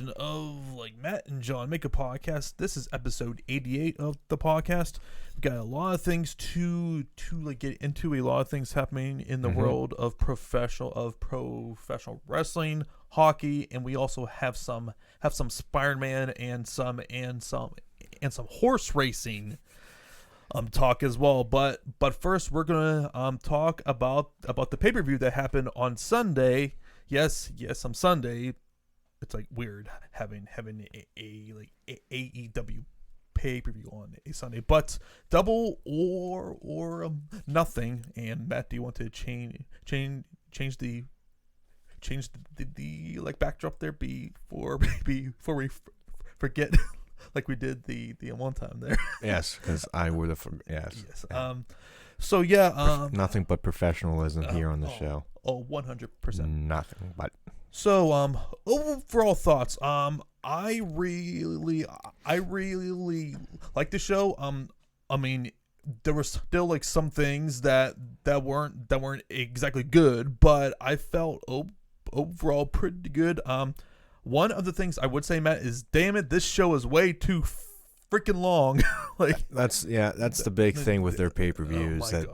edition of Matt and John Make a Podcast. This is episode 88 of the podcast. We've got a lot of things to get into, a lot of things happening in the world of professional wrestling, hockey, and we also have some Spider-Man and some horse racing talk as well. But first we're gonna talk about the pay-per-view that happened on Sunday. Yes, on Sunday. It's weird having a AEW pay-per-view on a Sunday, but double or nothing. And Matt, do you want to change the backdrop there before we forget like we did the one time there? Yes, because I would have. Yes. So yeah, nothing but professionalism here on the show. 100%. Nothing but. So overall thoughts. I really like the show. I mean, there were still some things that weren't exactly good, but I felt overall pretty good. One of the things I would say, Matt, is damn it, this show is way too freaking long. That's the big thing with their pay-per-views, that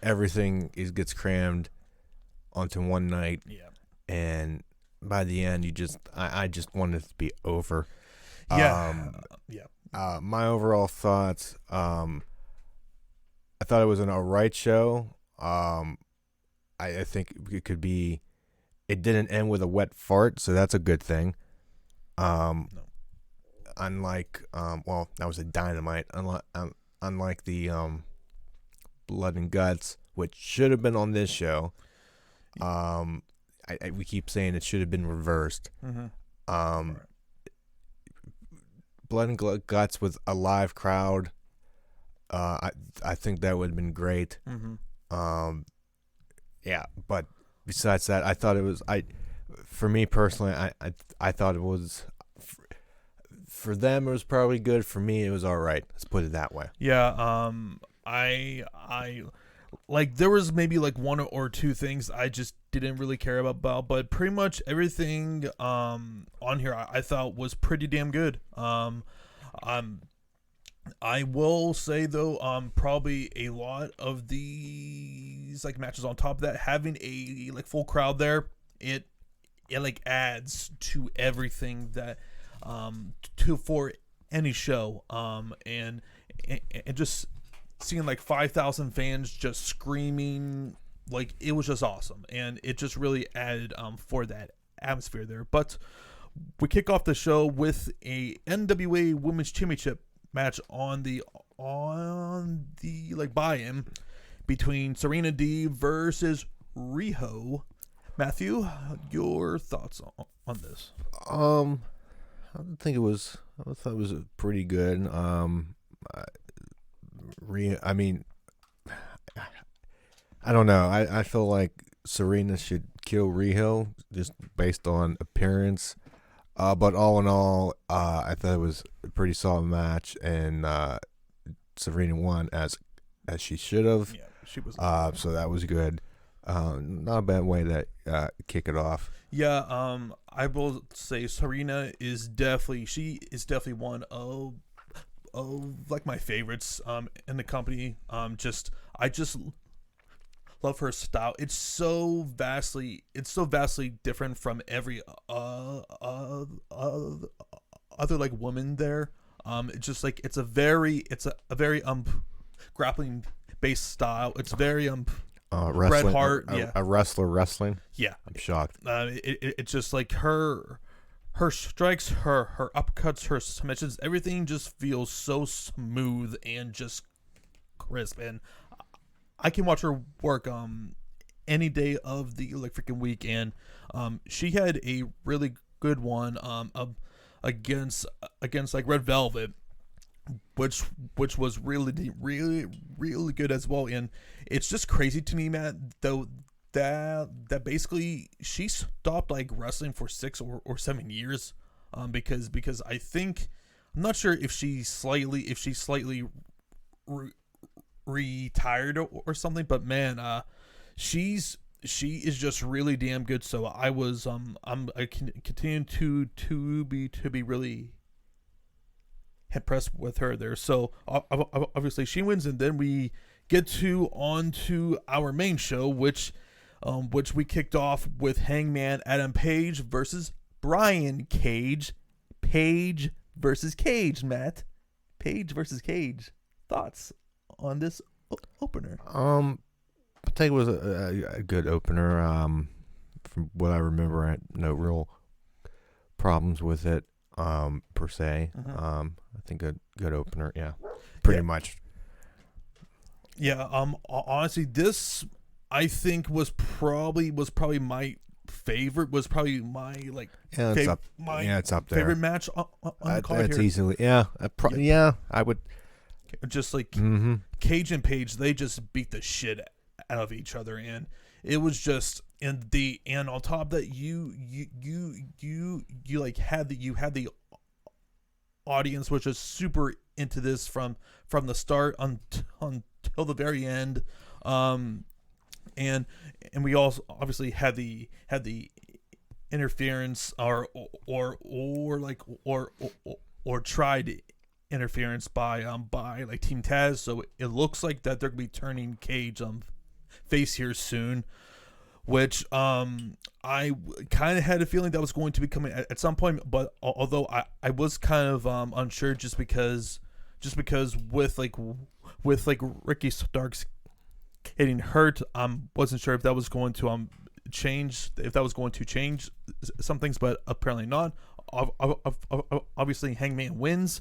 everything gets crammed onto one night. Yeah. And by the end, I just wanted it to be over. Yeah. My overall thoughts, I thought it was an alright show. I think it didn't end with a wet fart, so that's a good thing. No. Unlike, that was a Dynamite. Unlike the Blood and Guts, which should have been on this show. We keep saying it should have been reversed. Right. Blood and Guts with a live crowd. I think that would have been great. But besides that, I thought it was. For me personally, I thought it was. For them, it was probably good. For me, it was all right. Let's put it that way. Yeah. I there was maybe one or two things I just didn't really care about, but pretty much everything on here I thought was pretty damn good. I will say though, probably a lot of these matches on top of that, having a full crowd there, it adds to everything that for any show, and just seeing 5,000 fans just screaming, it was just awesome, and it just really added for that atmosphere there. But we kick off the show with a NWA Women's Championship match on the buy-in between Serena D versus Riho. Matthew, your thoughts on this? I thought it was pretty good. I mean, I don't know. I feel like Serena should kill Riho just based on appearance. But all in all, I thought it was a pretty solid match, and Serena won as she should have. Yeah, she was. So that was good. Not a bad way to kick it off. Yeah. I will say Serena is definitely one of my favorites in the company. I just love her style. It's so vastly different from every other woman there. It's just it's a very grappling based style. It's very Bret Hart, a wrestler wrestling. Yeah, I'm shocked. It's just her strikes, her uppercuts, her submissions, everything just feels so smooth and just crisp. And I can watch her work any day of the freaking week. And she had a really good one against Red Velvet, which was really good as well. And it's just crazy to me, Matt, though, that basically she stopped wrestling for 6 or 7 years, because I think, I'm not sure if she slightly retired or something, but man, she's she is just really damn good. So I continue to be really impressed with her there. So obviously she wins, and then we get on to our main show, which we kicked off with Hangman Adam Page versus Brian Cage. Page versus Cage, Matt. Page versus Cage. Thoughts on this opener? I think it was a good opener. From what I remember, I had no real problems with it, per se. I think a good opener, yeah, pretty much. Yeah. Honestly, this I think was probably my favorite. Was probably my it's up there. Favorite match on the card that's here. easily, I would. Just Cage and Page, they just beat the shit out of each other, and it was just and on top of that you had the audience which is super into this from the start until the very end, and we also obviously had the interference or tried interference by Team Taz, so it looks like that they're gonna be turning Cage face here soon, which I kind of had a feeling that was going to be coming at some point, but although I was kind of unsure just because with Ricky Starks getting hurt, wasn't sure if that was going to change some things, but apparently not. Obviously Hangman wins.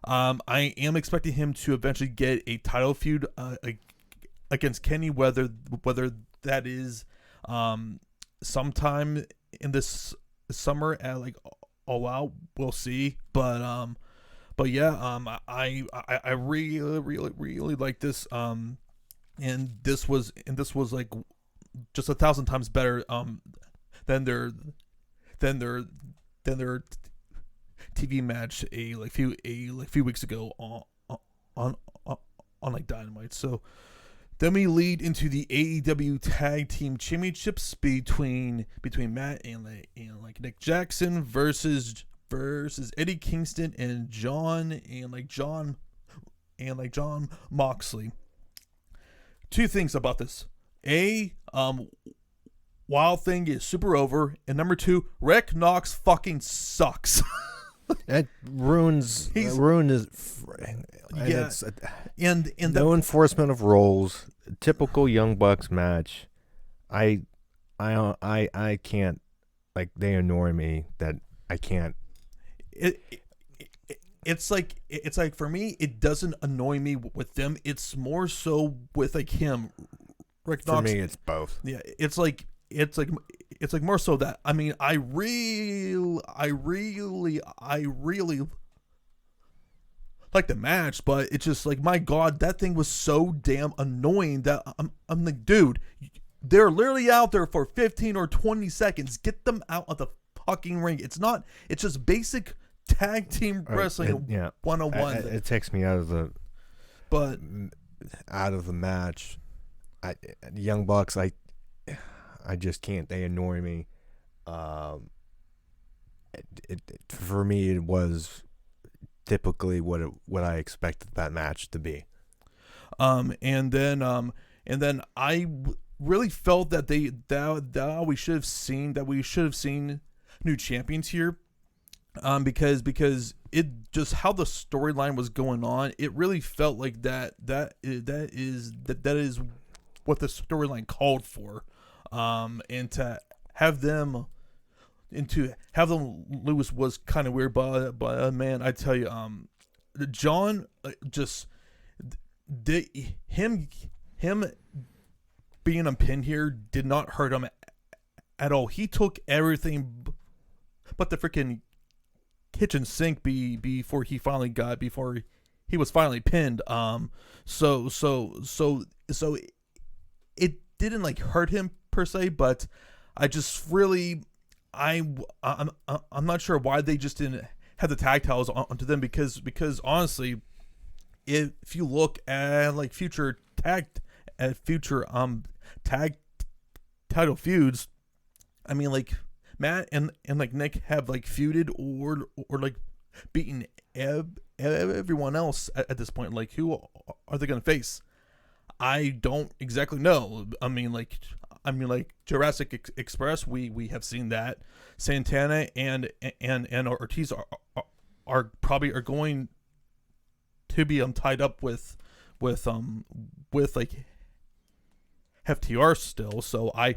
I am expecting him to eventually get a title feud against Kenny, whether that is sometime in this summer at All Out, we'll see. But yeah, I really like this. And this was just 1,000 times better than their TV match a few weeks ago on Dynamite. So then we lead into the AEW Tag Team Championships between Matt and Nick Jackson versus Eddie Kingston and John Moxley. Two things about this. Wild Thing is super over, and number two, Rick Knox fucking sucks. That ruins. And no enforcement of roles. Typical Young Bucks match. I can't. They annoy me that I can't. It's like for me, it doesn't annoy me with them. It's more so with him, Rick Knox. For me, it's both. Yeah, it's like more so that I really like the match, but it's just my God, that thing was so damn annoying that I'm like, dude, they're literally out there for 15 or 20 seconds. Get them out of the fucking ring. It's just basic tag team wrestling 101. It takes me out of the match. Young Bucks, I just can't. They annoy me. For me, it was typically what I expected that match to be. And then I really felt that we should have seen new champions here. Because it just how the storyline was going on, it really felt like that is what the storyline called for. And to have them lose was kind of weird, but man, I tell you, John him being a pin here did not hurt him at all. He took everything but the freaking kitchen sink before he was finally pinned. So it didn't hurt him per se, but I just really I'm not sure why they just didn't have the tag titles onto them, because honestly, if you look at future tag title feuds. I mean, like Matt and like Nick have like feuded or like beaten everyone else at this point. Like, who are they gonna face? I don't exactly know. I mean, like Jurassic Express. We have seen that Santana and Ortiz are probably going to be tied up with like FTR still. So I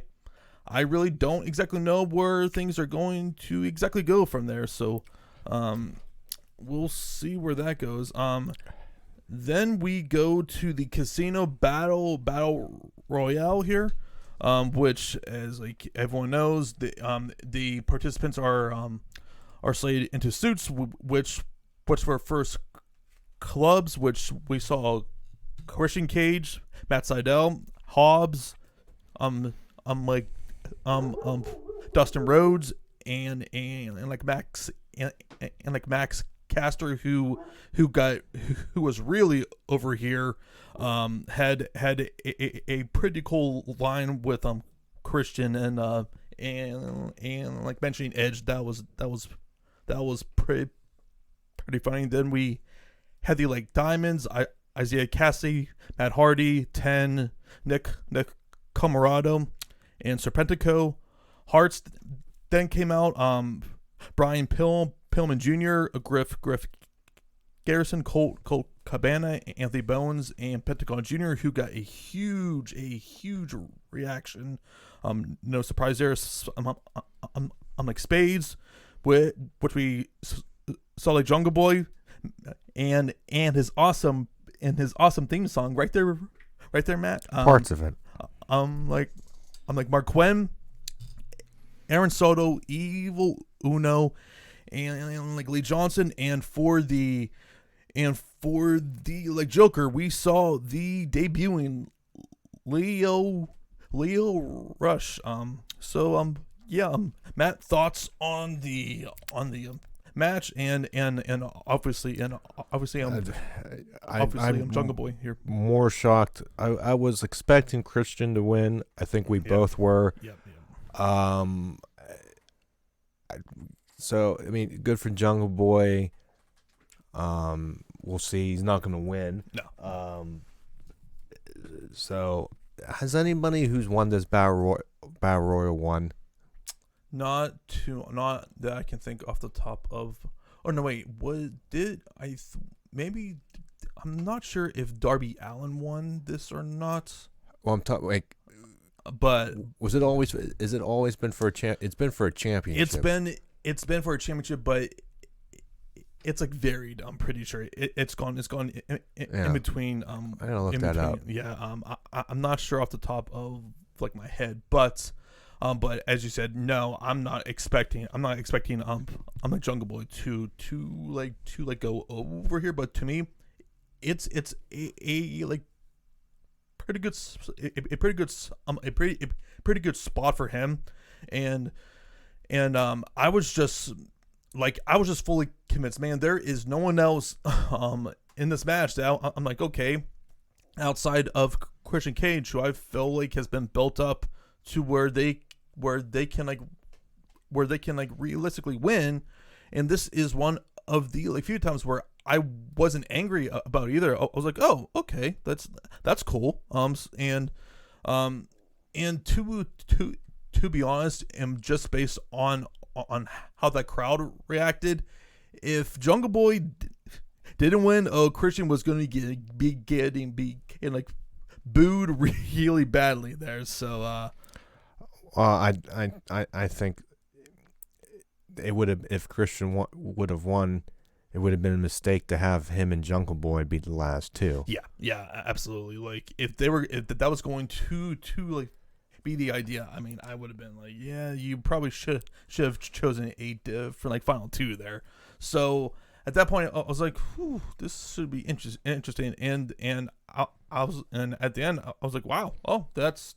really don't exactly know where things are going to exactly go from there. So we'll see where that goes. Then we go to the Casino Battle Royale here, which, as like everyone knows, the participants are slated into suits, which were first clubs, which we saw Christian Cage, Matt Sydal, Hobbs, Dustin Rhodes, and like Max and like Max Caster, who was really over here, had a pretty cool line with Christian and like mentioning Edge. That was pretty funny. Then we had the like Diamonds, Isaiah Cassie, Matt Hardy, Ten, Nick Camarado, and Serpentico. Hearts then came out. Brian Pillman Jr., Griff Garrison, Colt Cabana, Anthony Bowens, and Pentagon Jr., who got a huge reaction. No surprise there. I'm like Spades, which we saw like Jungle Boy, and his awesome theme song right there, Matt. Parts of it. I'm like Mark Quinn, Aaron Soto, Evil Uno, and like Lee Johnson, and for the like Joker, we saw the debuting Leo Rush. Matt, thoughts on the match and obviously I'm Jungle Boy here. More shocked. I was expecting Christian to win. I think we both were. Yep. So I mean, good for Jungle Boy. We'll see. He's not going to win. No. So has anybody who's won this Battle Royal won? Not that I can think off the top of. Oh no, wait. Maybe I'm not sure if Darby Allin won this or not. Well, I'm talking like. But was it always? Is it always been for a champ? It's been for a championship. It's been for a championship, but it's like varied. I'm pretty sure it's gone in between. I gotta look that up. Yeah. I'm not sure off the top of like my head, but as you said, no, I'm not expecting. I'm like Jungle Boy to go over here. But to me, it's a like pretty good spot for him, and I was just fully convinced, man. There is no one else in this match that I'm like, okay, outside of Christian Cage, who I feel like has been built up to where they can realistically win, and this is one of the like few times where I wasn't angry about either. I was like, oh, okay, that's cool. And to be honest, and just based on how that crowd reacted, if Jungle Boy didn't win, Christian was going to be getting like booed really badly there. So, I think it would have, if Christian would have won, it would have been a mistake to have him and Jungle Boy be the last two. Yeah, absolutely. Like if that was going to like be the idea, I mean, I would have been like, yeah, you probably should have chosen 8 for like final 2 there. So at that point, I was like, whew, this should be interesting. And I was, and at the end, I was like, wow, oh, that's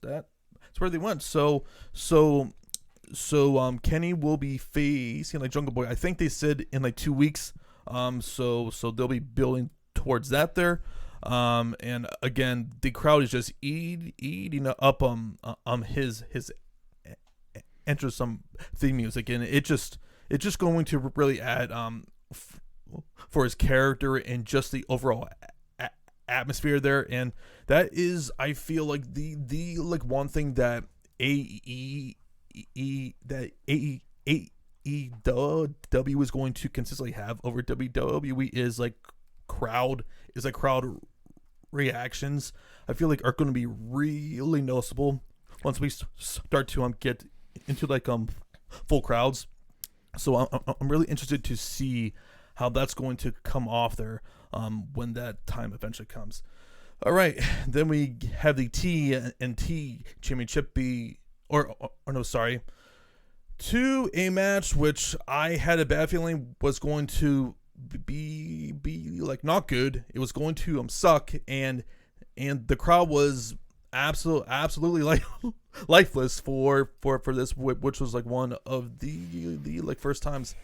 where they went. So Kenny will be facing like Jungle Boy. I think they said in like 2 weeks. So they'll be building towards that there. And again, the crowd is just eating up his enter some theme music, and it's just going to really add for his character and just the overall atmosphere there. And that is, I feel like the like one thing that AEW is going to consistently have over WWE is crowd reactions. I feel like are going to be really noticeable once we start to get into full crowds. So I'm really interested to see how that's going to come off there when that time eventually comes. All right, then we have the TNT Championship to a match which I had a bad feeling was going to be like not good. It was going to suck, and the crowd was absolutely lifeless for this, which was like one of the first times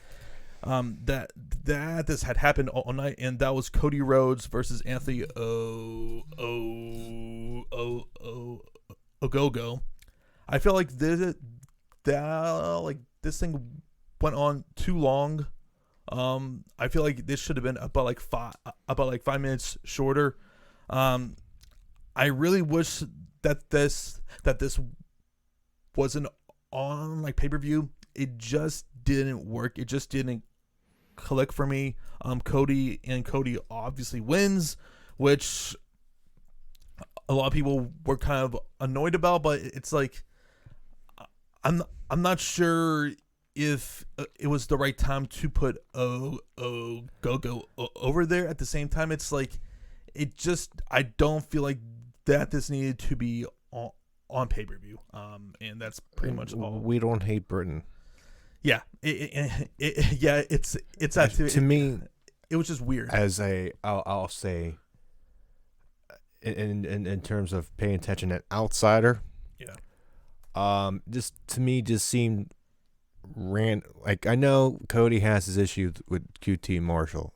that this had happened all night, and that was Cody Rhodes versus Anthony Ogogo. I feel like this thing went on too long. I feel like this should have been about 5 minutes shorter. I really wish that this wasn't on pay-per-view. It just didn't work. It just didn't click for me. Cody obviously wins, which a lot of people were kind of annoyed about, but it's like I'm not sure if it was the right time to put Go over there. At the same time, it's like I don't feel like that this needed to be on pay-per-view. And that's pretty much all. We don't hate Britain. Yeah, it's actually, to me, it was just weird. I'll say, in terms of paying attention, an outsider. Yeah. This to me just seemed I know Cody has his issues with QT Marshall,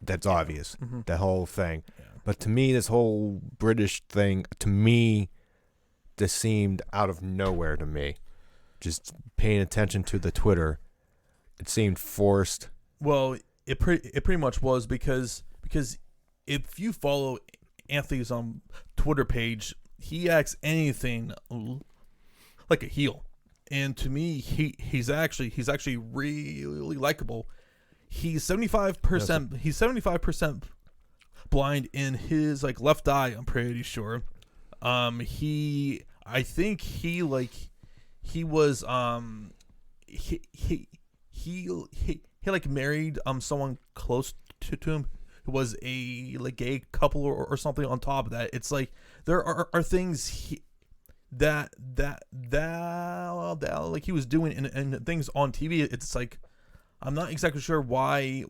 that's obvious, the whole thing. Yeah. But to me, this whole British thing, to me, this seemed out of nowhere to me. Just paying attention to the Twitter, it seemed forced. Well, it pretty much was because if you follow Anthony's Twitter page, he acts anything like a heel, and to me, he's actually really likable. He's 75%. He's 75% blind in his left eye. I'm pretty sure. He was married someone close to him who was a gay couple or something. On top of that, it's like there are things that he was doing and things on TV. It's like I'm not exactly sure why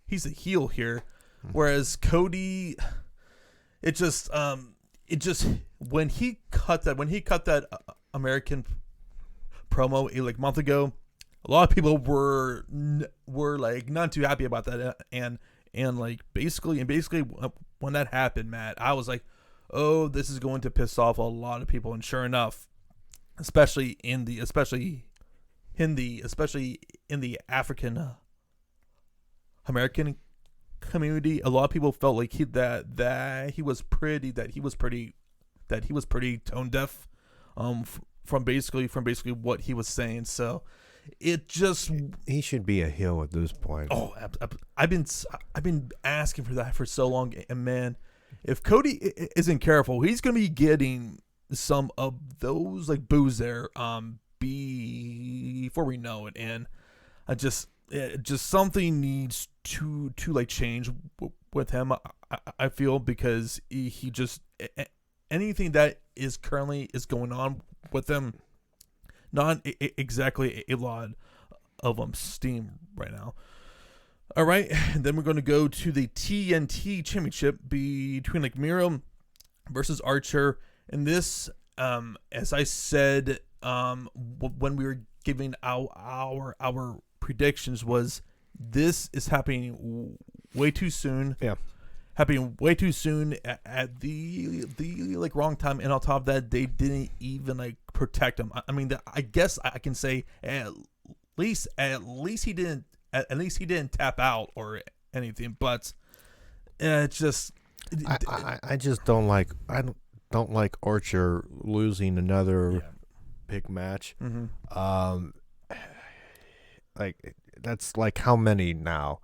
he's a heel here, whereas Cody, it just when he cut that American promo a month ago, a lot of people were not too happy about that, and basically when that happened, Matt, I was like, oh, this is going to piss off a lot of people. And sure enough, especially in the African American community, a lot of people felt like he was pretty tone deaf from basically what he was saying. So he should be a heel at this point. Oh, I've been asking for that for so long, and man, if Cody isn't careful, he's going to be getting some of those boos there before we know it. And just something needs to change with him, I feel, because he just anything that is currently going on with him, not exactly a lot of steam right now. All right, and then we're going to go to the TNT Championship between Miro versus Archer. And this, as I said when we were giving our predictions, was this is happening way too soon. Yeah. happening way too soon at the like wrong time, and on top of that, they didn't even like protect him. I mean, I guess I can say at least he didn't tap out or anything, but it's just I just don't like Archer losing another big match. Mm-hmm. Like that's like how many now?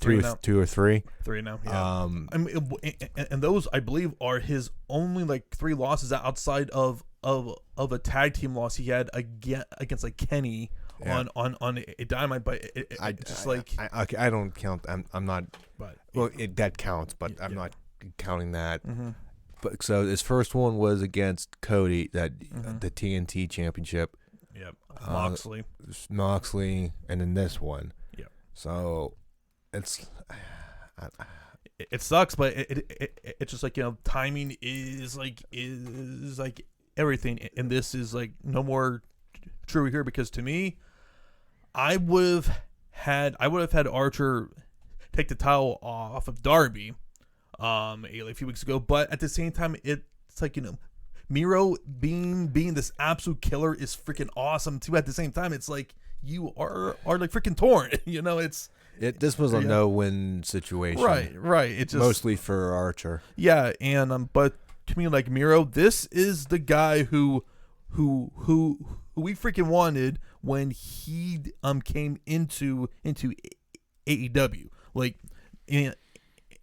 Two or three. Three now. Yeah. I mean, and those I believe are his only like 3 losses outside of a tag team loss he had against like Kenny on a Dynamite. But I don't count. I'm not. But that counts, but I'm not counting that. Mm-hmm. But so his first one was against Cody, the TNT Championship. Yep. Moxley, and then this one. Yep. So it sucks, but it's just like, timing is like everything, and this is like no more true here, because to me, I would have had Archer take the title off of Darby a few weeks ago, but at the same time, it's like, Miro being this absolute killer is freaking awesome too. At the same time, it's like you are like freaking torn. This was a no-win situation. Right. It's just mostly for Archer. Yeah, and but to me, like Miro, this is the guy who we freaking wanted when he came into AEW. Like, and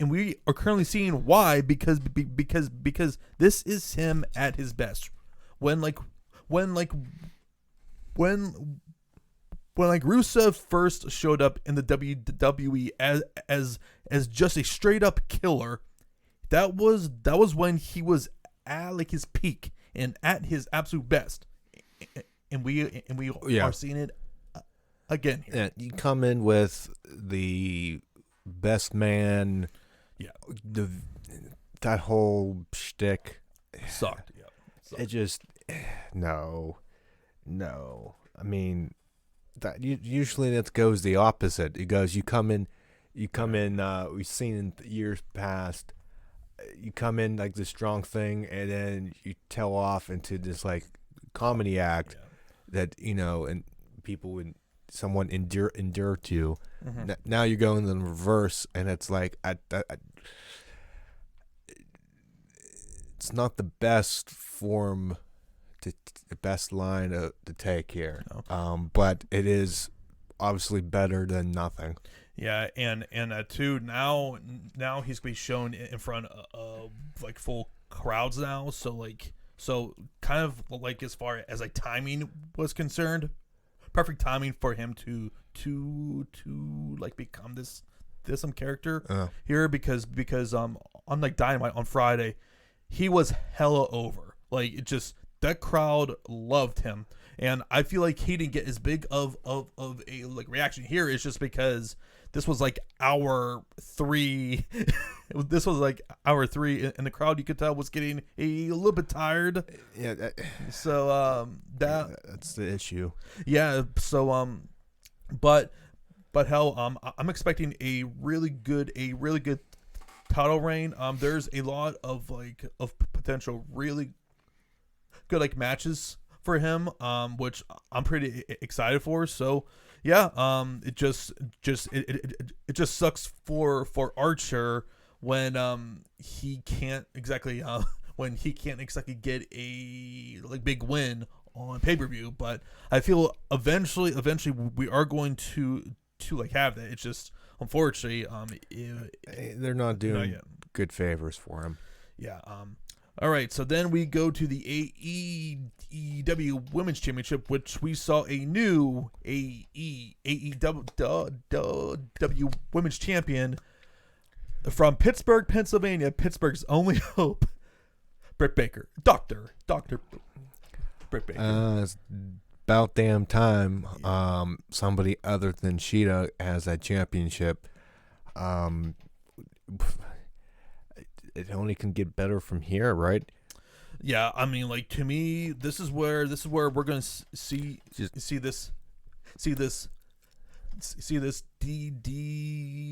we are currently seeing why, because this is him at his best. When Rusev first showed up in the WWE as just a straight up killer, that was when he was at like his peak and at his absolute best, and we are seeing it again here. Yeah, you come in with the best man. Yeah, that whole shtick sucked. Yeah, it just no. I mean, that usually that goes the opposite. It goes you come in. We've seen in years past. You come in like the strong thing, and then you tail off into this like comedy act that and people would somewhat endure to. Mm-hmm. Now you're going in the reverse, and it's like it's not the best form, the best line to take here. No. But it is obviously better than nothing. Yeah, and too, now he's gonna be shown in front of like full crowds now. So kind of like as far as like timing was concerned, perfect timing for him to like become this character here, because on like Dynamite on Friday, he was hella over. Like, it just, that crowd loved him, and I feel like he didn't get as big of a like reaction here. It's just because this was like hour 3. This was like hour 3, and the crowd, you could tell, was getting a little bit tired. Yeah. So that's the issue. Yeah. So but hell, I'm expecting a really good title reign. There's a lot of potential really good like matches for him, which I'm pretty excited for. So yeah, it just sucks for Archer when he can't exactly get a like big win on pay-per-view. But I feel eventually we are going to like have that. It's just, unfortunately, they're not doing good favors for him. Yeah. All right, so then we go to the AEW Women's Championship, which we saw a new AEW Women's Champion from Pittsburgh, Pennsylvania. Pittsburgh's only hope, Britt Baker, Doctor Britt Baker. It's about damn time somebody other than Sheeta has that championship. It only can get better from here, right? Yeah, I mean, like, to me, this is where we're gonna see this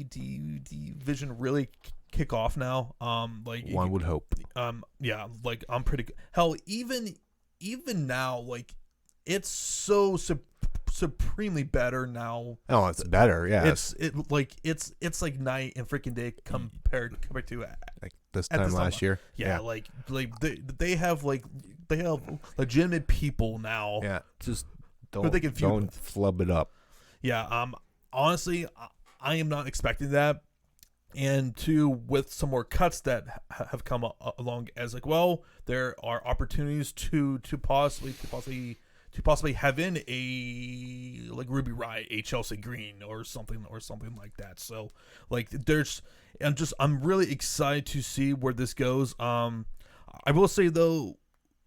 division really kick off now. Like One would hope. Yeah, like I'm pretty good. Hell, even now, like it's so supremely better now. Oh, it's better. Yeah, it's like night and freaking day compared to like this time last year. Yeah, like they have legitimate people now. Yeah, just they can don't flub it up. Yeah, honestly, I am not expecting that. And two, with some more cuts that have come along, as like, well, there are opportunities to possibly have in a like Ruby Riott, a Chelsea Green, or something like that. So like, I'm really excited to see where this goes. I will say though,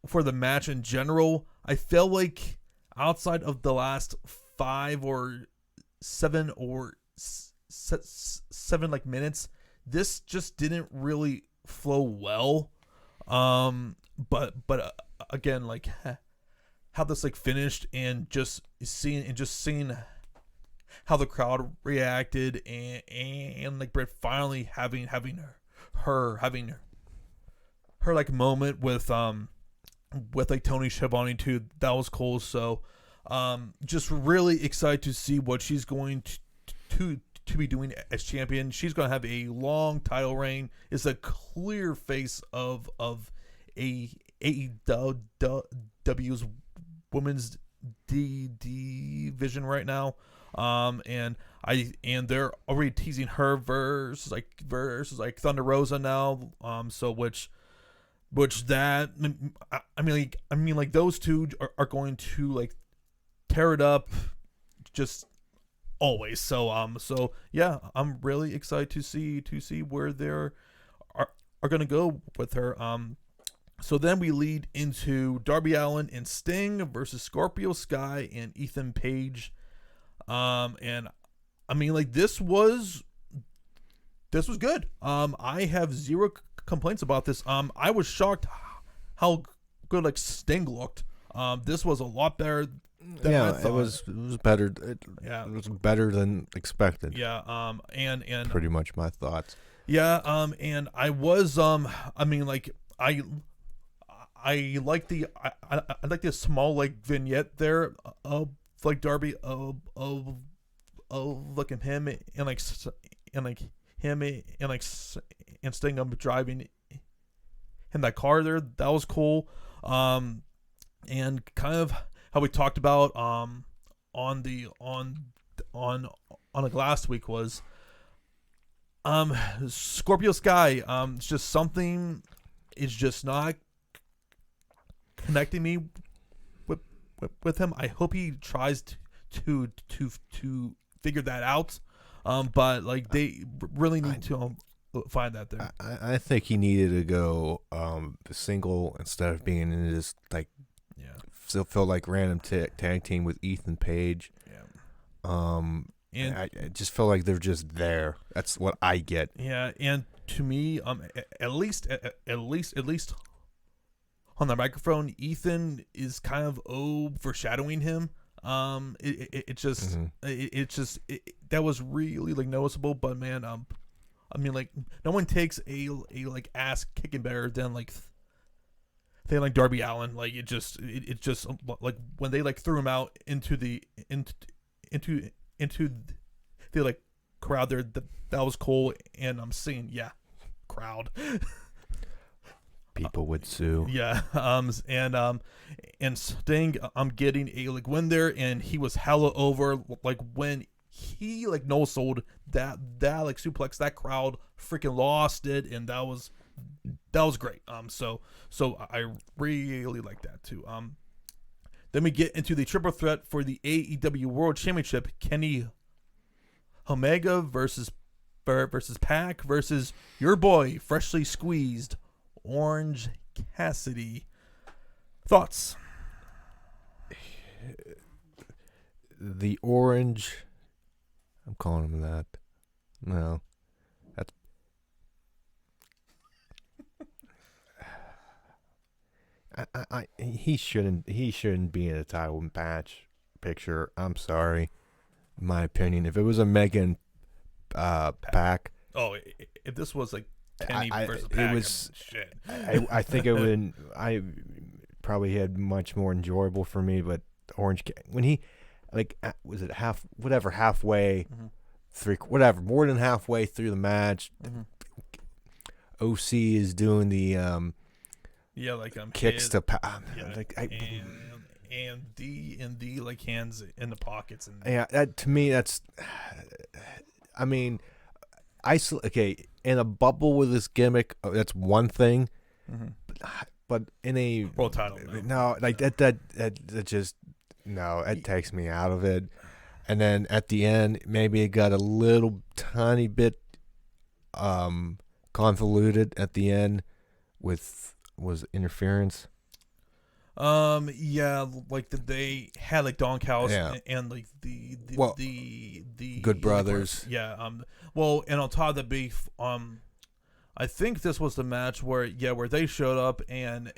for the match in general, I felt like outside of the last 5 or 7 or 7 like minutes, this just didn't really flow well. But again, like how this like finished, and just seeing how the crowd reacted, and like Britt finally having her like moment with like Tony Schiavone too. That was cool. So just really excited to see what she's going to be doing as champion. She's going to have a long title reign. Is a clear face of AEW's women's division right now. And they're already teasing her versus like Thunder Rosa now. So which that I mean like those two are going to like tear it up just always. So yeah, I'm really excited to see where they're are going to go with her. So then we lead into Darby Allin and Sting versus Scorpio Sky and Ethan Page. And I mean, like, this was good. I have zero complaints about this. I was shocked how good like Sting looked. This was a lot better than I thought. It was better. It was better than expected. Yeah. And pretty much my thoughts. Yeah. And I was I mean, like, I like the small like vignette there of like Darby of like him and Sting driving in that car there. That was cool. And kind of how we talked about on like last week was Scorpio Sky. It's just something is just not connecting me with him. I hope he tries to figure that out. But like they really need to find that there. I think he needed to go single instead of being in this like still feel like random tag team with Ethan Page. And I just feel like they're just there. That's what I get. Yeah, and to me, at least on the microphone, Ethan is kind of overshadowing him. That was really like noticeable. But man, I mean, like, no one takes a like ass kicking better than like Darby Allin. Like it just like when they like threw him out into the like crowd there, that was cool. And I'm seeing crowd. People would sue. Yeah. And Sting, I'm getting a like win there, and he was hella over. Like when he like no sold that like suplex, that crowd freaking lost it, and that was great. So I really like that too. Then we get into the triple threat for the AEW World Championship: Kenny Omega versus Pac versus your boy, freshly squeezed Orange Cassidy. Thoughts? The Orange, I'm calling him that. No, that's he shouldn't be in a title match picture. I'm sorry, in my opinion. If it was Omega and Pac. Oh, if this was like Kenny versus it Pac, was shit. I think it would. I probably had much more enjoyable for me, but Orange when he was it halfway whatever, more than halfway through the match, OC is doing the kicks to and D like hands in the pockets and that to me that's I mean in a bubble with this gimmick that's one thing, but in a world title that just it takes me out of it. And then at the end, maybe it got a little tiny bit convoluted at the end was interference. Like they had like Don Callis and like the Good Brothers. And on top of the beef, I think this was the match where they showed up and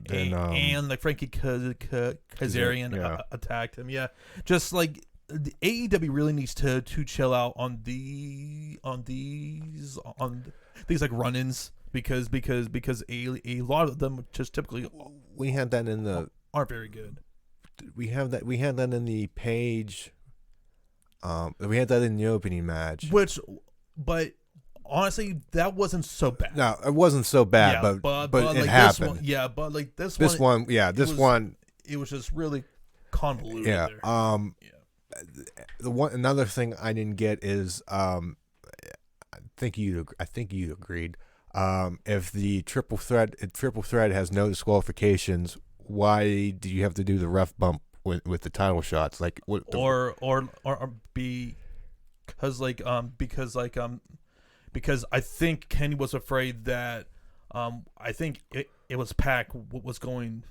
like Frankie Kazarian attacked him. Yeah, just like the AEW really needs to chill out on these like run-ins because a lot of them just typically we had that in the aren't very good. We had that in the page. We had that in the opening match. But honestly, that wasn't so bad. No, it wasn't so bad, but it like happened. This one, it was just really convoluted. Yeah. There. Another thing I didn't get is I think you agreed. If the triple threat has no disqualifications, why do you have to do the ref bump with the title shots? Like because I think Kenny was afraid that I think it was Pac was going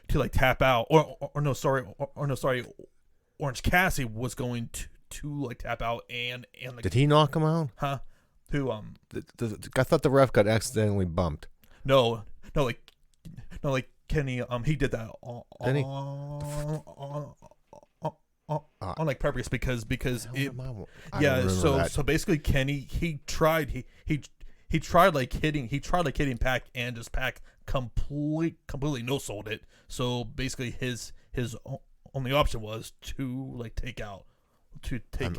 to like tap out or no sorry Orange Cassidy was going to like tap out and like, did he knock him out? Huh? Who I thought the ref got accidentally bumped. No, like Kenny he did that on like purpose because so basically Kenny he tried like hitting Pac and just Pac completely no sold it. So basically his only option was to like take out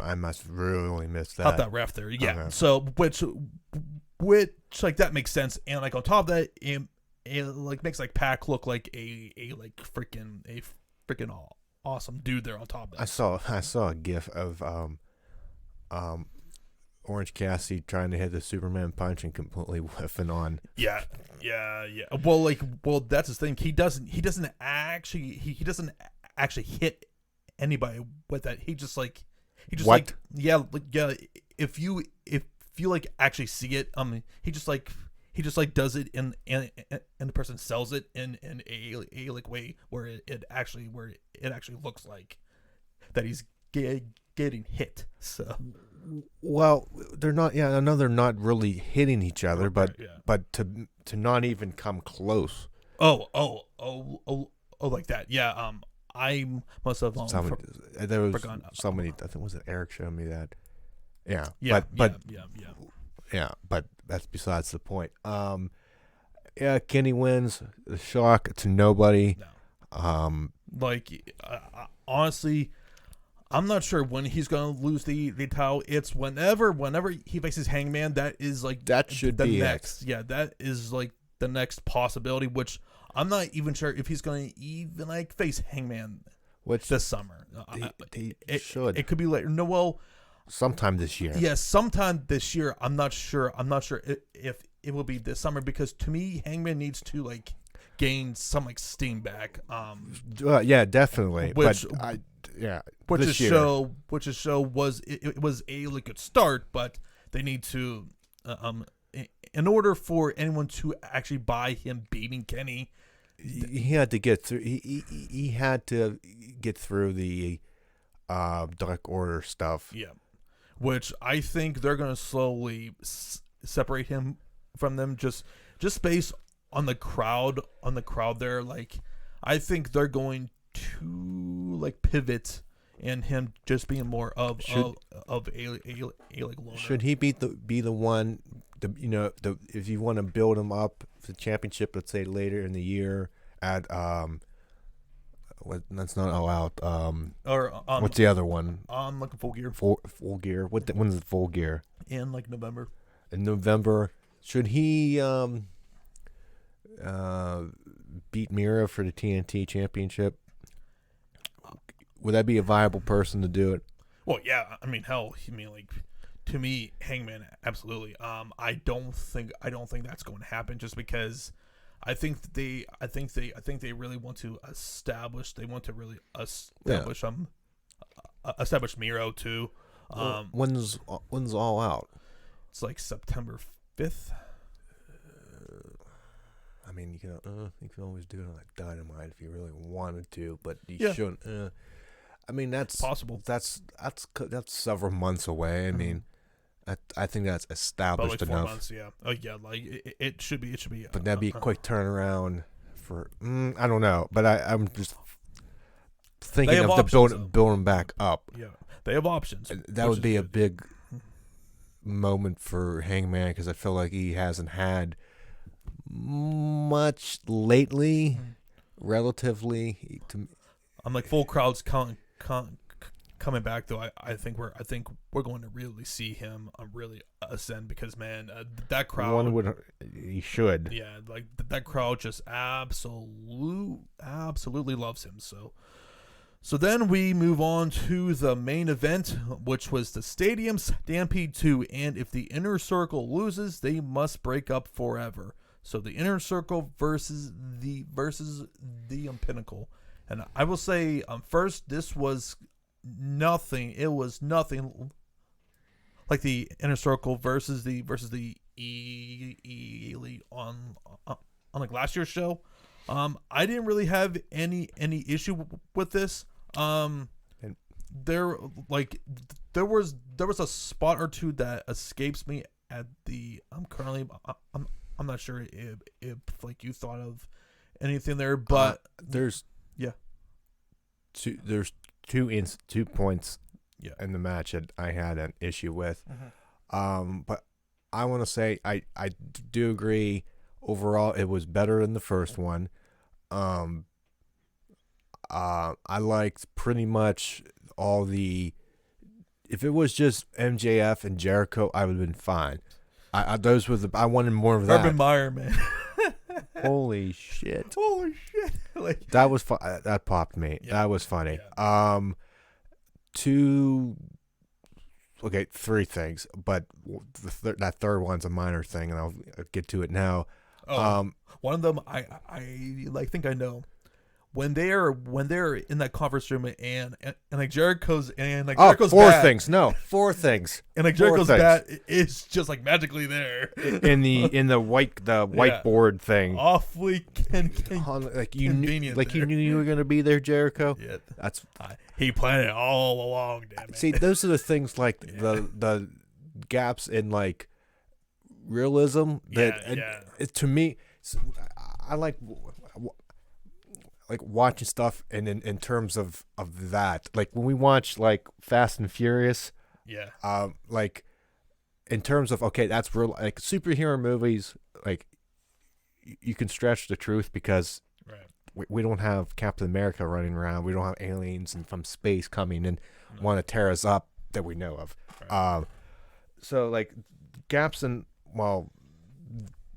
I must really miss that. Out that ref there. Yeah. Okay. So which like that makes sense. And like on top of that it like makes like Pac look like a freaking awesome dude there on top of that. I saw a gif of Orange Cassidy trying to hit the Superman punch and completely whiffing on. Yeah. Well, that's his thing. He doesn't actually hit anybody with that. He just what? If you like actually see it, he just does it and the person sells it in a like way where it actually looks like that he's getting hit. So well, they're not. Yeah, I know they're not really hitting each other, but to not even come close. Oh, like that. Yeah. I must have there was somebody. I think was it Eric showed me that. Yeah. But that's besides the point. Kenny wins. The shock to nobody. No. Honestly, I'm not sure when he's gonna lose the title. It's whenever he faces Hangman. That is like that should the be next. Yeah, that is like the next possibility. Which I'm not even sure if he's gonna even like face Hangman this summer. It should. It could be later. No, well, sometime this year. Yeah, sometime this year. I'm not sure if it will be this summer because to me, Hangman needs to like gain some like steam back. Yeah, definitely. Which show was it was a really good start, but they need to in order for anyone to actually buy him beating Kenny, he had to get through. He had to get through the Dark Order stuff. Yeah, which I think they're going to slowly separate him from them just based on the crowd there. Like I think they're going to like pivot and him just being more of a like loner. Should he be the one? If you want to build him up for the championship, let's say later in the year at that's not all out. What's the other one? Like Full Gear. Full Gear. When's the Full Gear? In like November. In November, should he beat Mira for the TNT championship? Would that be a viable person to do it? Well, yeah. I mean, hell. I mean, like, to me, Hangman, absolutely. I don't think that's going to happen, just because I think they really want to establish. They want to really establish establish Miro too. When's All Out? It's like September 5th. I mean, you can always do it on like Dynamite if you really wanted to, but you shouldn't. I mean, that's possible. That's several months away. I mean, I think that's established like 4 enough. months, yeah. Oh yeah, like it should be. But that'd be a quick turnaround for. I don't know, but I'm just thinking of the building back up. Yeah, they have options. That would be a big moment for Hangman, because I feel like he hasn't had much lately, relatively. I'm like full crowds coming back though. I think we're going to really see him really ascend, because man, that crowd. He should. Yeah, like that crowd just absolutely loves him. So then we move on to the main event, which was the Stadium Stampede 2, and if the Inner Circle loses, they must break up forever. So the Inner Circle versus the Pinnacle. And I will say, first, this was nothing. It was nothing like the Inner Circle versus the Elite on like last year's show. I didn't really have any issue with this. There was a spot or two that escapes me at the. I'm not sure if like you thought of anything there, but there's two points in the match that I had an issue with. But I want to say I do agree. Overall, it was better than the first one. I liked pretty much all the. If it was just MJF and Jericho, I would have been fine. I wanted more of that. Urban Meyer, man. Holy shit! Like that was fun. That popped me. Yeah. That was funny. Yeah. Three things, but that third one's a minor thing, and I'll get to it now. One of them, I think I know. When they're in that conference room and like Jericho's four bat, things. No, four things. And like Jericho's bat is just like magically there in the whiteboard thing. Awfully like you convenient. You knew you were gonna be there, Jericho. Yeah, that's he planned it all along. Damn it. See, those are the things like the gaps in like realism that to me, I like watching stuff and in terms of that, like when we watch like Fast and Furious, like in terms of that's real, like superhero movies, like you can stretch the truth because we don't have Captain America running around, we don't have aliens and from space coming and want to tear us up that we know of. So like gaps in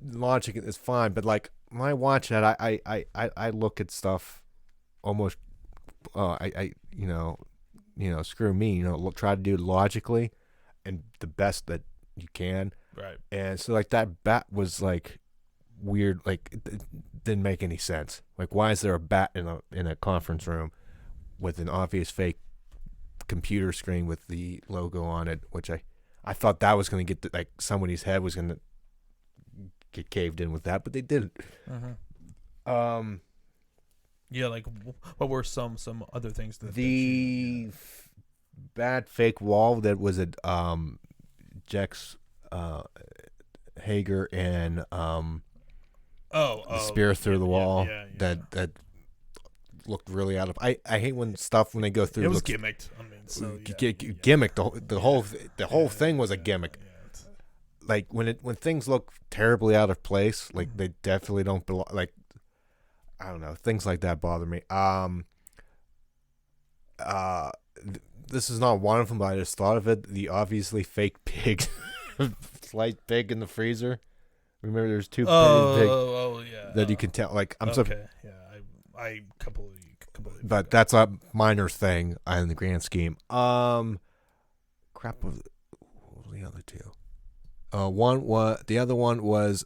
logic is fine, but like when I watch that, I look at stuff almost, screw me, try to do it logically and the best that you can. Right. And so like that bat was like weird, like it didn't make any sense. Like why is there a bat in a conference room with an obvious fake computer screen with the logo on it, which I thought that was going to get like somebody's head was going to get caved in with that, but they didn't. Like what were some other things that bad fake wall that was at Jex Hager and the spear through the wall that looked really out of. I hate when they go through. It was gimmicked. I mean, so gimmicked. The whole thing was a gimmick. Like when things look terribly out of place, like they definitely don't belong. Like I don't know, things like that bother me. This is not one of them, but I just thought of it. The obviously fake pig, sliced pig in the freezer. Remember, there's two pigs that you can tell. Like I completely. But that's a minor thing in the grand scheme. What was the other two? The other one was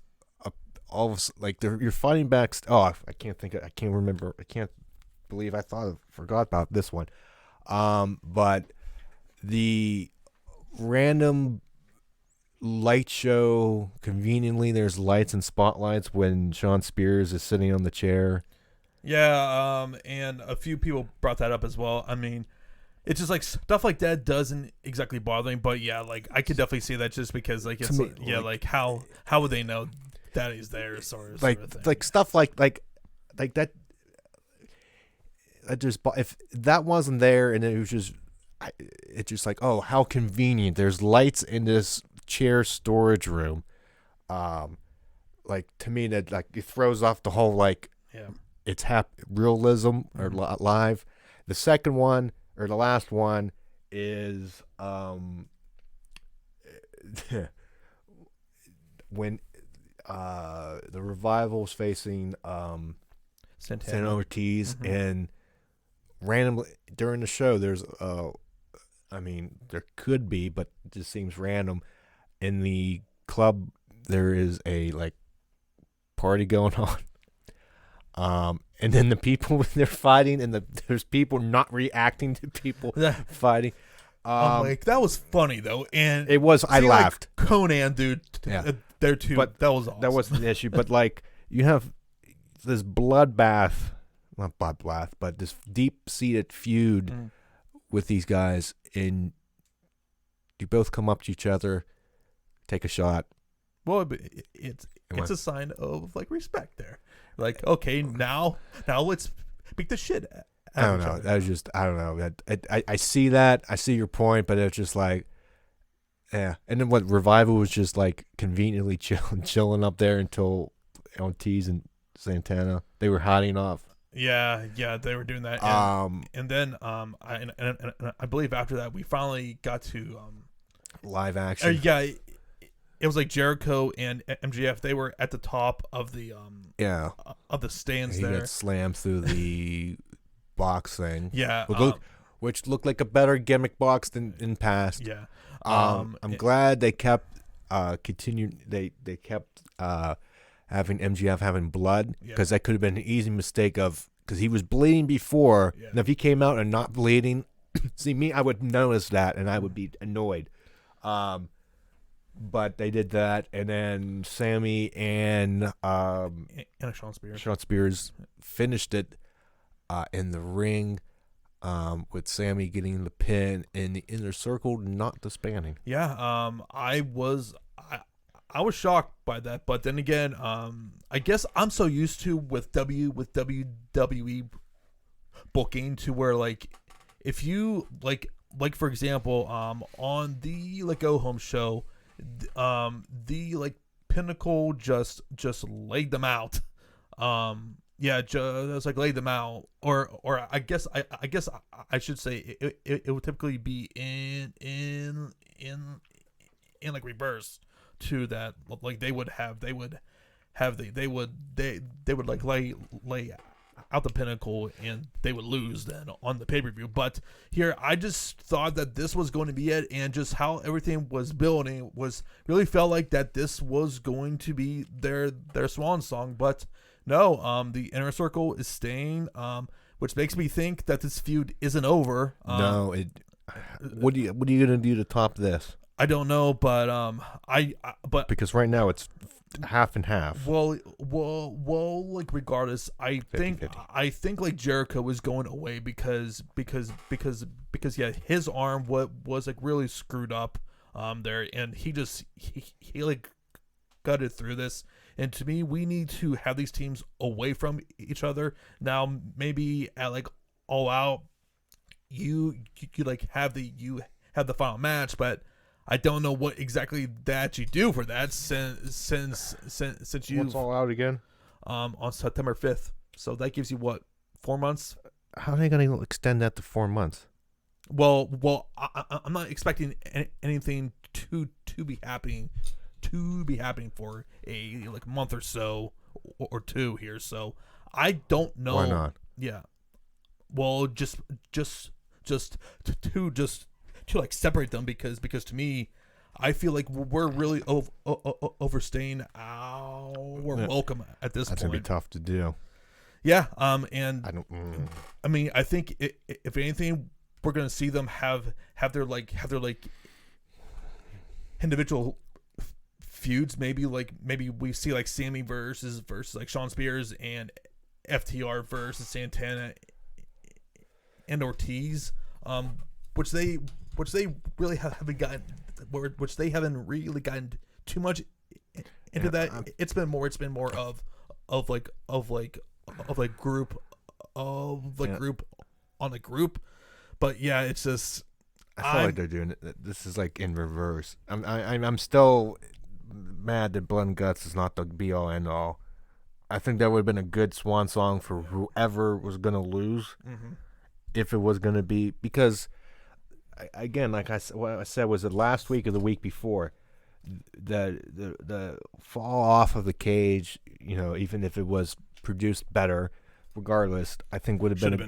all of like you're fighting back. I can't remember. I can't believe I forgot about this one. But the random light show, conveniently there's lights and spotlights when Sean Spears is sitting on the chair. Yeah, and a few people brought that up as well. I mean, it's just like stuff like that doesn't exactly bother me, but yeah, like I could definitely see that just because like it's like how would they know that he's there, sort of thing. Like stuff like that. I just if that wasn't there and it was just it's just like, oh, how convenient. There's lights in this chair storage room. Like to me that like it throws off the whole like it's realism or live. The second one or the last one is when the Revival's facing Santana Ortiz and randomly during the show there's I mean there could be, but it just seems random. In the club there is a like party going on. And then the people when they're fighting and there's people not reacting to people fighting. Like that was funny though, and it was. I laughed. Like Conan, dude. There too. But that was awesome. That wasn't the issue. But like you have this bloodbath, not bloodbath, but this deep-seated feud with these guys, and you both come up to each other, take a shot. Well, it's a sign of like respect there. Like, okay, now let's beat the shit. I don't know. That was just, I don't know. I see that. I see your point, but it's just like, yeah. And then what Revival was just like conveniently chilling up there until Ortiz and Santana, they were hiding off. Yeah, they were doing that. And then I believe after that we finally got to live action. It was like Jericho and MJF. They were at the top of the of the stands. He got slammed through the box thing. Yeah, which looked like a better gimmick box than in past. Yeah, I'm glad they kept continued. They kept having MJF having blood because that could have been an easy mistake of because he was bleeding before. Yeah. And if he came out and not bleeding, see me, I would notice that and I would be annoyed. But they did that, and then Sammy and Sean Spears finished it in the ring with Sammy getting the pin in the inner circle, not disbanding. Yeah, I was shocked by that, but then again, I guess I'm so used to with WWE booking to where like if you like for example on the like Go Home show. The like Pinnacle just laid them out. Just like laid them out, or I guess I should say it would typically be in like reverse to that. Like they would like lay out the Pinnacle and they would lose then on the pay-per-view. But here I just thought that this was going to be it, and just how everything was building was really felt like that this was going to be their swan song. But no, the inner circle is staying, which makes me think that this feud isn't over. What are you gonna do to top this? I don't know, but but because right now it's half and half. Well, like regardless, I 50-50. think like Jericho was going away because yeah, his arm was like really screwed up there, and he like gutted through this, And to me, we need to have these teams away from each other. Now, maybe at like All Out, you like have the final match, but I don't know what exactly that you do for that since you What's All Out again? On September 5th. So that gives you what, 4 months? How are they going to extend that to 4 months? Well, I'm not expecting anything to be happening for a like month or so or two here. So I don't know. Why not? Yeah. Well, just to like separate them because to me, I feel like we're really overstaying our welcome at this point. That's gonna be tough to do. Yeah. And I don't. I mean, I think if anything, we're gonna see them have their individual feuds. Maybe we see like Sammy versus like Shawn Spears and FTR versus Santana and Ortiz, which they really haven't gotten, which they haven't really gotten too much into that. It's been more of group on a group, but yeah, it's just I feel like they're doing it. This is like in reverse. I'm still mad that Blood and Guts is not the be all end all. I think that would have been a good swan song for whoever was gonna lose. Mm-hmm. If it was going to be, because again, like what I said, was it last week or the week before, the fall off of the cage, even if it was produced better, regardless, I think would have been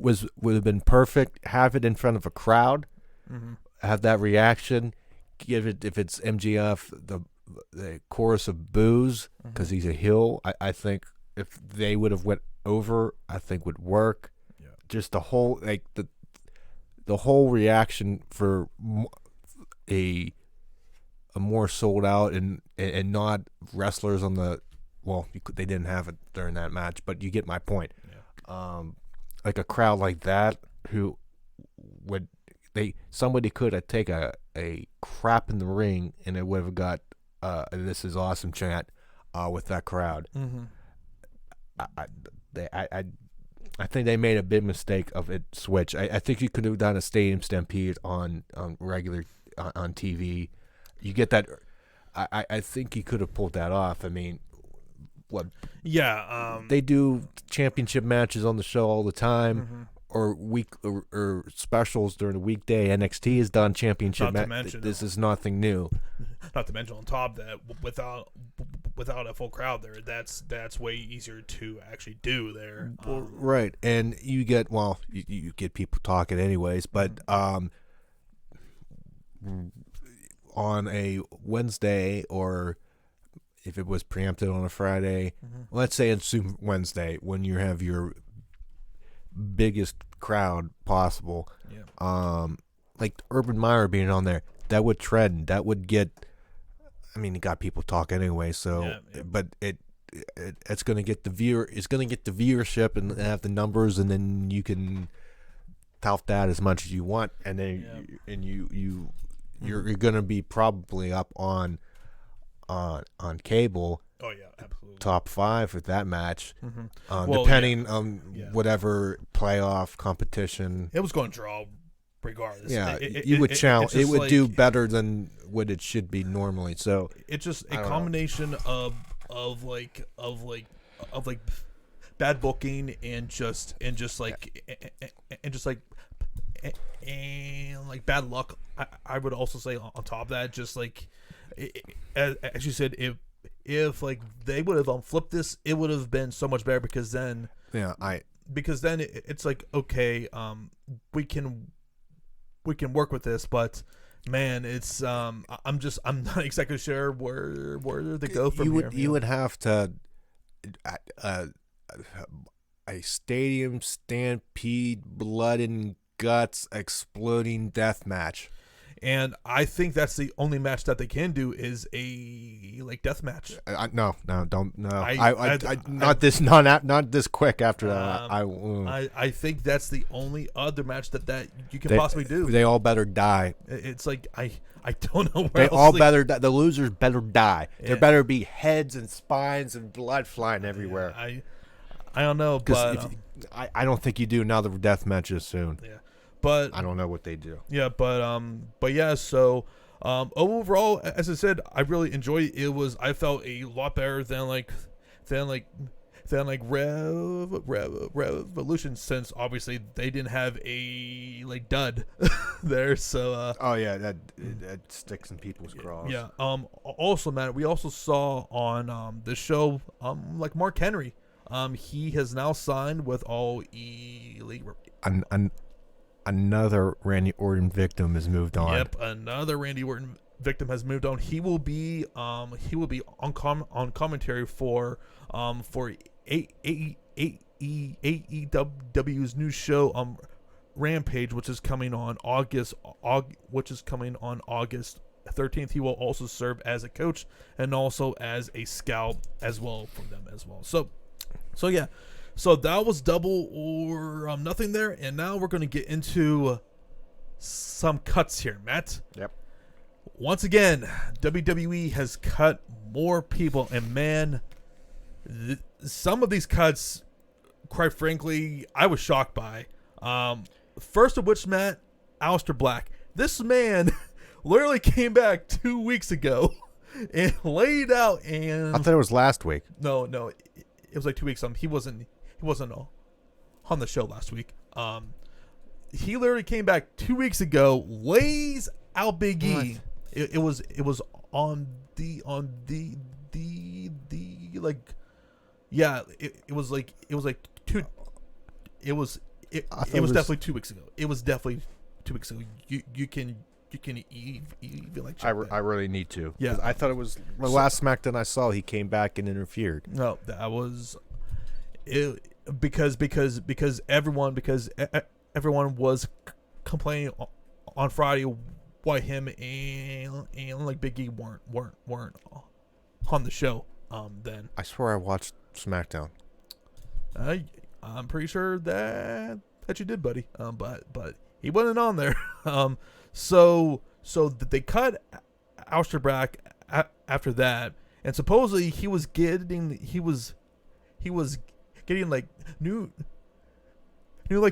would have been perfect. Have it in front of a crowd, mm-hmm. have that reaction, give it, if it's MGF, the chorus of boos because he's a heel. I think if they would have went over, I think would work. Yeah. Just the whole the whole reaction for a more sold out and not wrestlers on the they didn't have it during that match, but you get my point. Yeah. Like a crowd like that who would somebody could have taken a crap in the ring and it would have got "This is awesome" chant with that crowd. Mm-hmm. I think they made a big mistake of it switch. I think you could have done a Stadium Stampede on regular on TV. You get that. I think you could have pulled that off. I mean, what? Yeah. They do championship matches on the show all the time, mm-hmm. or week or specials during the weekday. NXT has done championship matches. This is nothing new. Not to mention on top of that, without a full crowd there, that's way easier to actually do there. Right, and you get you get people talking anyways, but on a Wednesday, or if it was preempted on a Friday, let's say it's Super Wednesday when you have your biggest crowd possible, like Urban Meyer being on there, that would trend, that would get. I mean, it got people talking anyway, so but it's going to get the viewership and have the numbers, and then you can tout that as much as you want, and then you're going to be probably up on cable. Oh yeah, absolutely. Top 5 with that match, Well, depending on whatever playoff competition. It was going to draw regardless. Yeah, you would challenge. It would do better than what it should be normally. So it's just a combination of bad booking and bad luck. I would also say on top of that, just like as you said, if like they would have flipped this, it would have been so much better, because then it's like, okay, we can work with this, but man, it's I'm not exactly sure where they go from here. You would have to a Stadium Stampede, blood and guts, exploding death match. And I think that's the only match that they can do is a death match. No, don't no. Not this quick after that. I think that's the only other match that you can possibly do. They all better die. It's like I don't know. They all better die. The losers better die. Yeah. There better be heads and spines and blood flying everywhere. Yeah, I don't know, but I don't think you do another death matches soon. Yeah, but I don't know what they do. Yeah, but yeah. So overall, as I said, I really enjoyed it. I felt a lot better than Revolution, since obviously they didn't have a dud there. So that sticks in people's craws. Yeah. Also, Matt, we also saw on the show Mark Henry. He has now signed with All Elite. Another Randy Orton victim has moved on. Yep, another Randy Orton victim has moved on. He will be on commentary for AEW's new show Rampage, which is coming on August 13th. He will also serve as a coach and also as a scout as well for them as well. So yeah. So that was Double or Nothing there, and now we're going to get into some cuts here, Matt. Yep. Once again, WWE has cut more people, and man, some of these cuts, quite frankly, I was shocked by. First of which, Matt, Aleister Black. This man literally came back 2 weeks ago and laid out, and I thought it was last week. No, it was like 2 weeks. He wasn't on the show last week. He literally came back 2 weeks ago, lays out Big E. It was on the definitely 2 weeks ago. It was definitely 2 weeks ago. You can even check that. I really need to. Yeah, I thought it was the last SmackDown I saw. He came back and interfered. No, that was it, because everyone was complaining on Friday why him and Big E weren't on the show. Then I swear I watched SmackDown. I'm pretty sure that you did, buddy. But he wasn't on there. So they cut Aleister Black after that, and supposedly he was getting new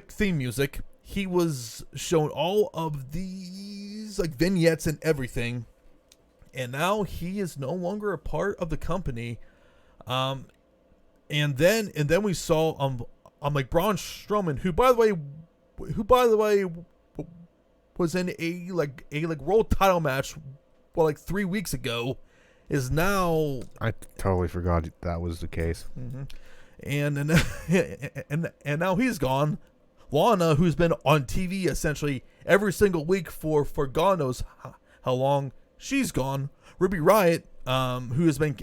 theme music. He was shown all of these vignettes and everything, and now he is no longer a part of the company. And then we saw Braun Strowman, who by the way was in a world title match 3 weeks ago, is now. I totally forgot that was the case. Mm-hmm. And now he's gone. Lana, who's been on TV essentially every single week for God knows how long, she's gone. Ruby Riott, who has been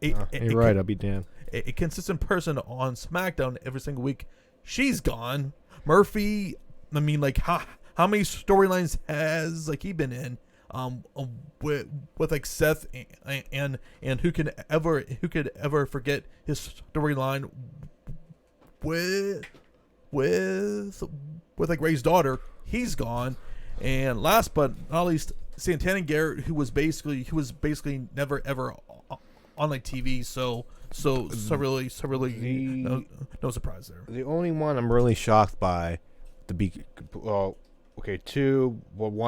you're right, I'll be damned. A consistent person on SmackDown every single week, she's gone. Murphy, I mean, how many storylines has he been in? With Seth and who could ever forget his storyline with Ray's daughter? He's gone. And last but not least, Santana Garrett, who was basically never ever on TV. So really no surprise there. The only one I'm really shocked by, one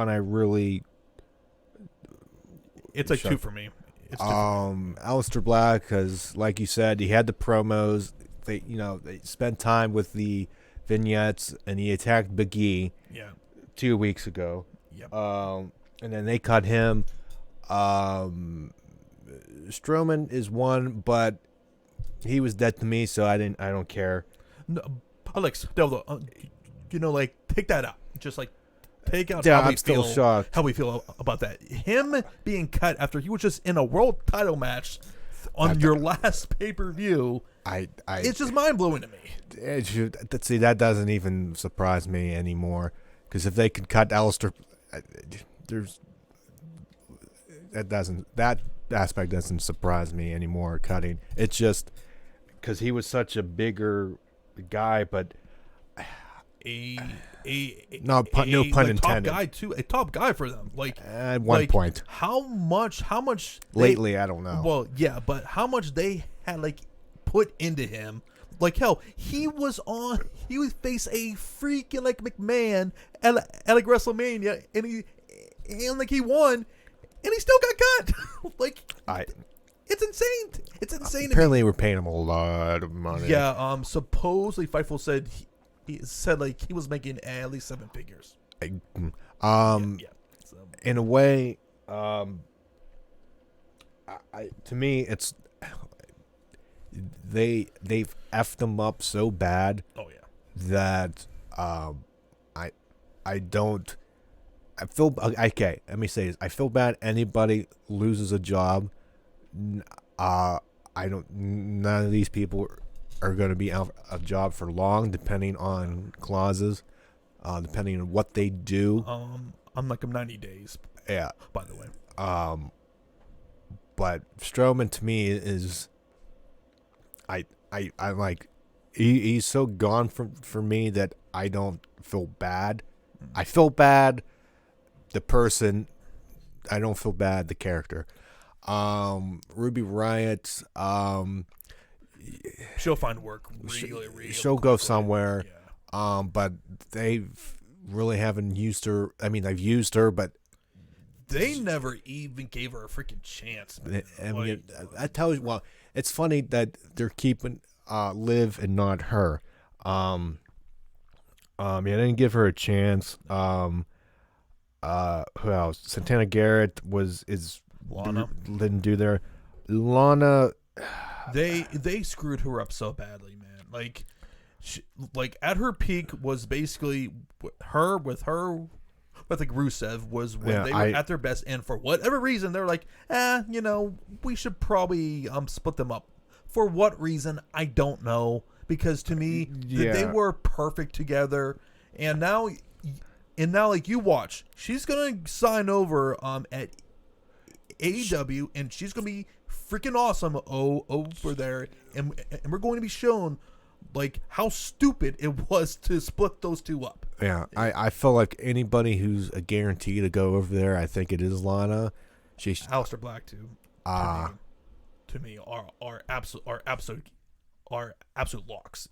I really. It's two for me. It's Aleister Black, because like you said, he had the promos. They spent time with the vignettes, and he attacked Big E. Yeah. 2 weeks ago. Yep. And then they cut him. Strowman is one, but he was dead to me, so I don't care. No, Alex, take that out. Just take out I'm still shocked. How we feel about that. Him being cut after he was just in a world title match on your last pay-per-view. It's just mind-blowing to me. See, that doesn't even surprise me anymore. Because if they could cut Aleister there's that aspect doesn't surprise me anymore. Cutting, it's just because he was such a bigger guy, but no pun intended. Top guy too, a top guy for them. Like at one point, how much lately I don't know. Well, yeah, but how much they had like put into him. Like hell, he would face a freaking like McMahon at like WrestleMania, and he won, and he still got cut. Like it's insane. It's insane. Apparently, we're paying him a lot of money. Yeah. Supposedly, Fightful said he said like he was making at least 7 figures. So. In a way, to me, it's they've effed them up so bad. Oh yeah. That I don't. I feel okay. Let me say this. I feel bad. Anybody loses a job. I don't. None of these people are going to be out of a job for long, depending on clauses, depending on what they do. I'm like 90 days. Yeah. By the way. But Strowman to me is. I'm like, he's so gone for me that I don't feel bad. I feel bad the person. I don't feel bad the character. Ruby Riott. She'll find work really she'll go somewhere. Yeah. But they really haven't used her. I mean, they've used her, but they never even gave her a freaking chance. I tell you, well, it's funny that they're keeping Liv and not her. Yeah, they didn't give her a chance. Who else? Santana Garrett Lana. Didn't do their Lana. They screwed her up so badly, man. Like at her peak was basically with like Rusev was when they were at their best, and for whatever reason they're like, we should probably split them up. For what reason, I don't know. Because to me, they were perfect together, and now like you watch, she's gonna sign over at AEW, and she's gonna be freaking awesome over there, and we're going to be shown like how stupid it was to split those two up. Yeah, I feel like anybody who's a guarantee to go over there, I think it is Lana. She's Aleister Black too. To me, are absolute locks,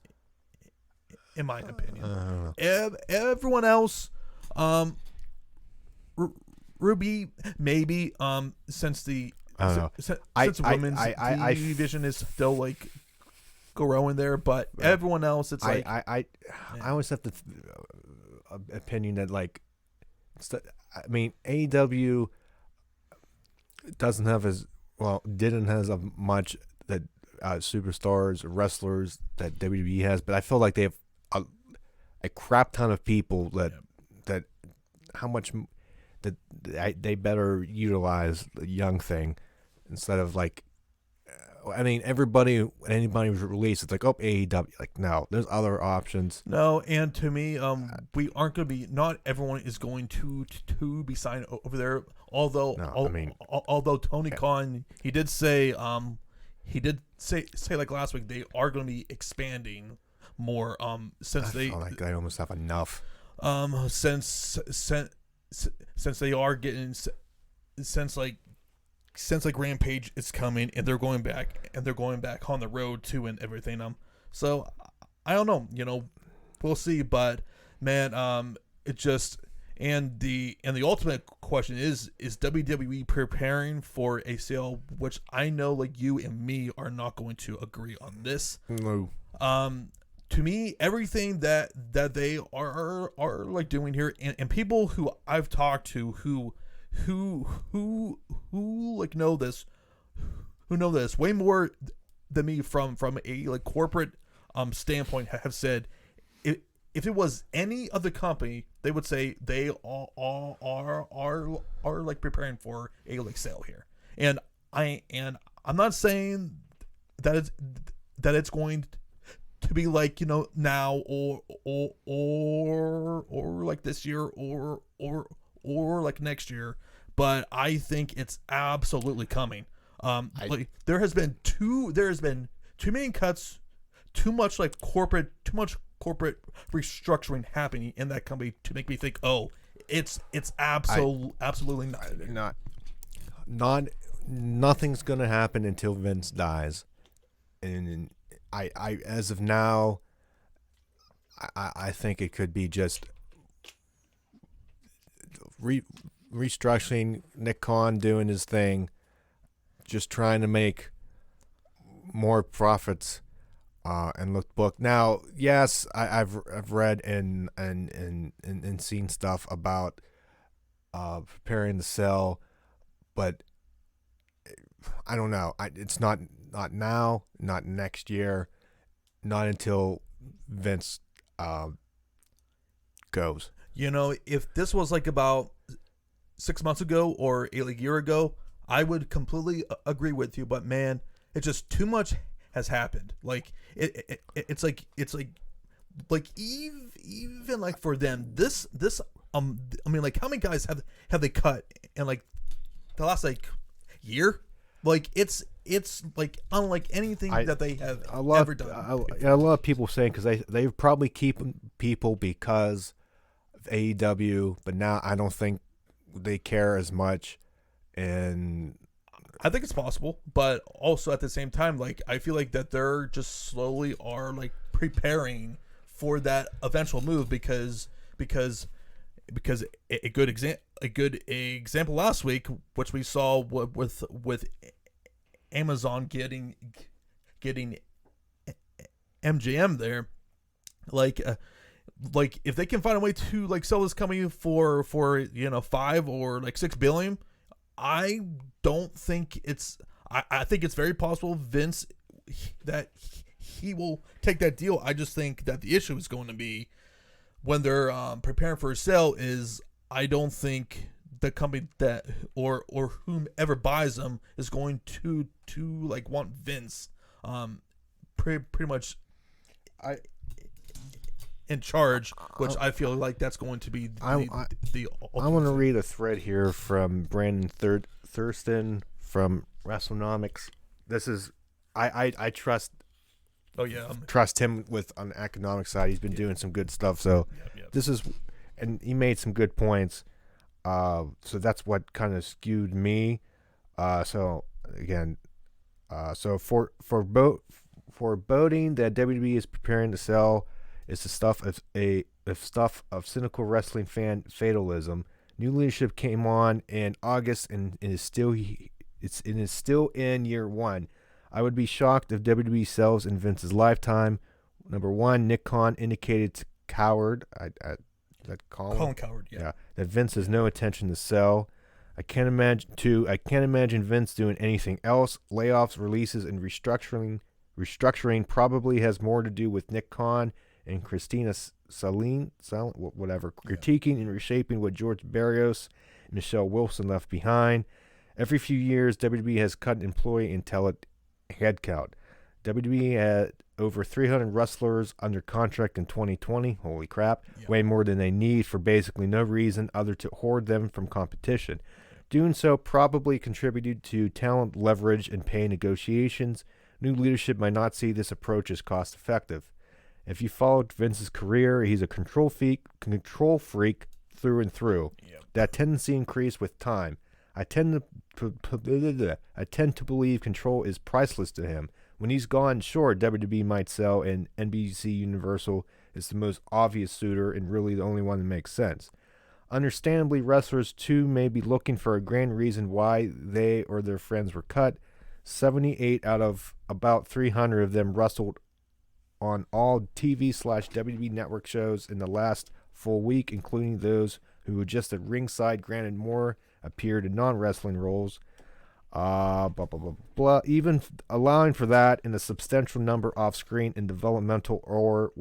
in my opinion. Everyone else, Ruby maybe since the women's division is still like growing there, but everyone else, it's like I always have the opinion that like, I mean, AEW didn't have as much that superstars, wrestlers that WWE has, but I feel like they have a crap ton of people that how much that they better utilize the young thing instead of like. I mean, anybody was released, it's like, oh, AEW. Like, no, there's other options. No, and to me, we aren't going to be. Not everyone is going to be signed over there. Although, although Tony Khan, he did say like last week they are going to be expanding more. Since they almost have enough. Since they are getting since like Rampage is coming, and they're going back on the road too, and everything. So I don't know, we'll see. But man, it just and the ultimate question is WWE preparing for a sale, which I know like you and me are not going to agree on this. No. To me, everything that they are like doing here, and people who I've talked to who like know this way more than me from a like corporate standpoint have said, if it was any other company, they would say they all are like preparing for a like sale here. And I'm not saying that it's going to be like, now or like this year or like next year, but I think it's absolutely coming. There has been too many cuts, too much corporate restructuring happening in that company to make me think, oh, it's absolutely nothing's gonna happen until Vince dies, and I as of now, I think it could be just restructuring, Nick Khan doing his thing, just trying to make more profits, and look book. Now, yes, I've read and seen stuff about preparing to sell, but I don't know. It's not now, not next year, not until Vince goes. If this was like about 6 months ago or a year ago, I would completely agree with you. But man, it's just too much has happened. Like it's like even like for them, this I mean, like how many guys have they cut in like the last like year? Like it's like unlike anything that they have ever done. A lot of people saying because they probably keep people because of AEW, but now I don't think they care as much. And I think it's possible, but also at the same time, like I feel like that they're just slowly are like preparing for that eventual move because a good example last week, which we saw with Amazon getting MGM there, like if they can find a way to like sell this company for $5 or like $6 billion, I don't think it's. I think it's very possible Vince that he will take that deal. I just think that the issue is going to be when they're preparing for a sale is I don't think the company that or whomever buys them is going to like want Vince pretty much in charge, which I feel like that's going to be the I want to read a thread here from Brandon Thurston from WrestleNomics. This is I trust. Oh yeah, trust him with on the economic side. He's been doing some good stuff. So this is, and he made some good points. So that's what kind of skewed me. So again, so foreboding that WWE is preparing to sell is the stuff of cynical wrestling fan fatalism. New leadership came on in August and it is still in year one. I would be shocked if WWE sells in Vince's lifetime. Number one, Nick Khan indicated to Coward, Colin Coward, yeah, that Vince has no intention to sell. I can't imagine Vince doing anything else. Layoffs, releases, and restructuring probably has more to do with Nick Khan and Christina Saline, critiquing and reshaping what George Barrios and Michelle Wilson left behind. Every few years, WWE has cut an employee and talent headcount. WWE had over 300 wrestlers under contract in 2020. Holy crap. Yeah. Way more than they need for basically no reason other to hoard them from competition. Doing so probably contributed to talent leverage and pay negotiations. New leadership might not see this approach as cost effective. If you followed Vince's career, he's a control freak through and through. Yep. That tendency increased with time. I tend to believe control is priceless to him. When he's gone, sure, WWE might sell, and NBC Universal is the most obvious suitor and really the only one that makes sense. Understandably, wrestlers too may be looking for a grand reason why they or their friends were cut. 78 out of about 300 of them wrestled on all TV/WWE network shows in the last full week, including those who were just at ringside. Granted, more appeared in non-wrestling roles. Even allowing for that in a substantial number off-screen and developmental or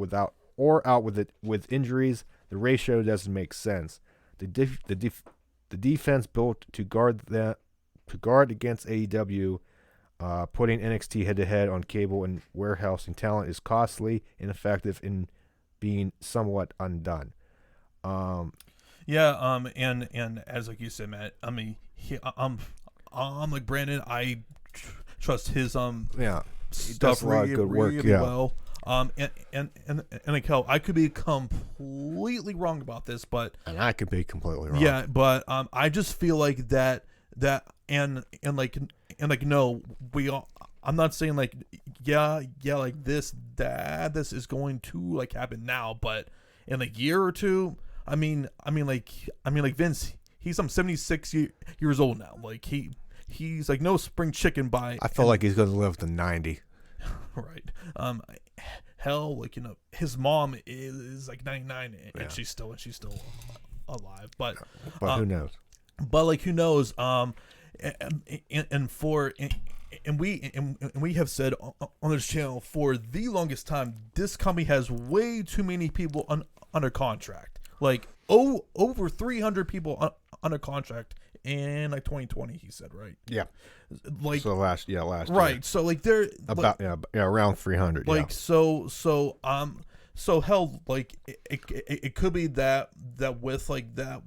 out with injuries, the ratio doesn't make sense. The defense built to guard against AEW, putting NXT head-to-head on cable and warehousing talent is costly, ineffective, and being somewhat undone. Yeah, and as like you said, Matt, I mean, I'm like Brandon. I trust his Yeah, he does stuff a lot of good work. really Yeah, well. And like hell, I could be completely wrong about this, but and I could be completely wrong. yeah, but I just feel like that and like no, we all. I'm not saying like yeah like this is going to like happen now, but in a year or two, I mean like Vince, he's 76 years old now. Like he's like no spring chicken by. I feel like he's going to live to 90. Right. Hell, like his mom is like 99 and she's still alive. But who knows? But like who knows? And we have said on this channel for the longest time, this company has way too many people under contract. Like over 300 people under contract in like 2020. He said, right? Yeah. Like so last year. Right. So like they're about around 300. Like so hell, like it could be that with like that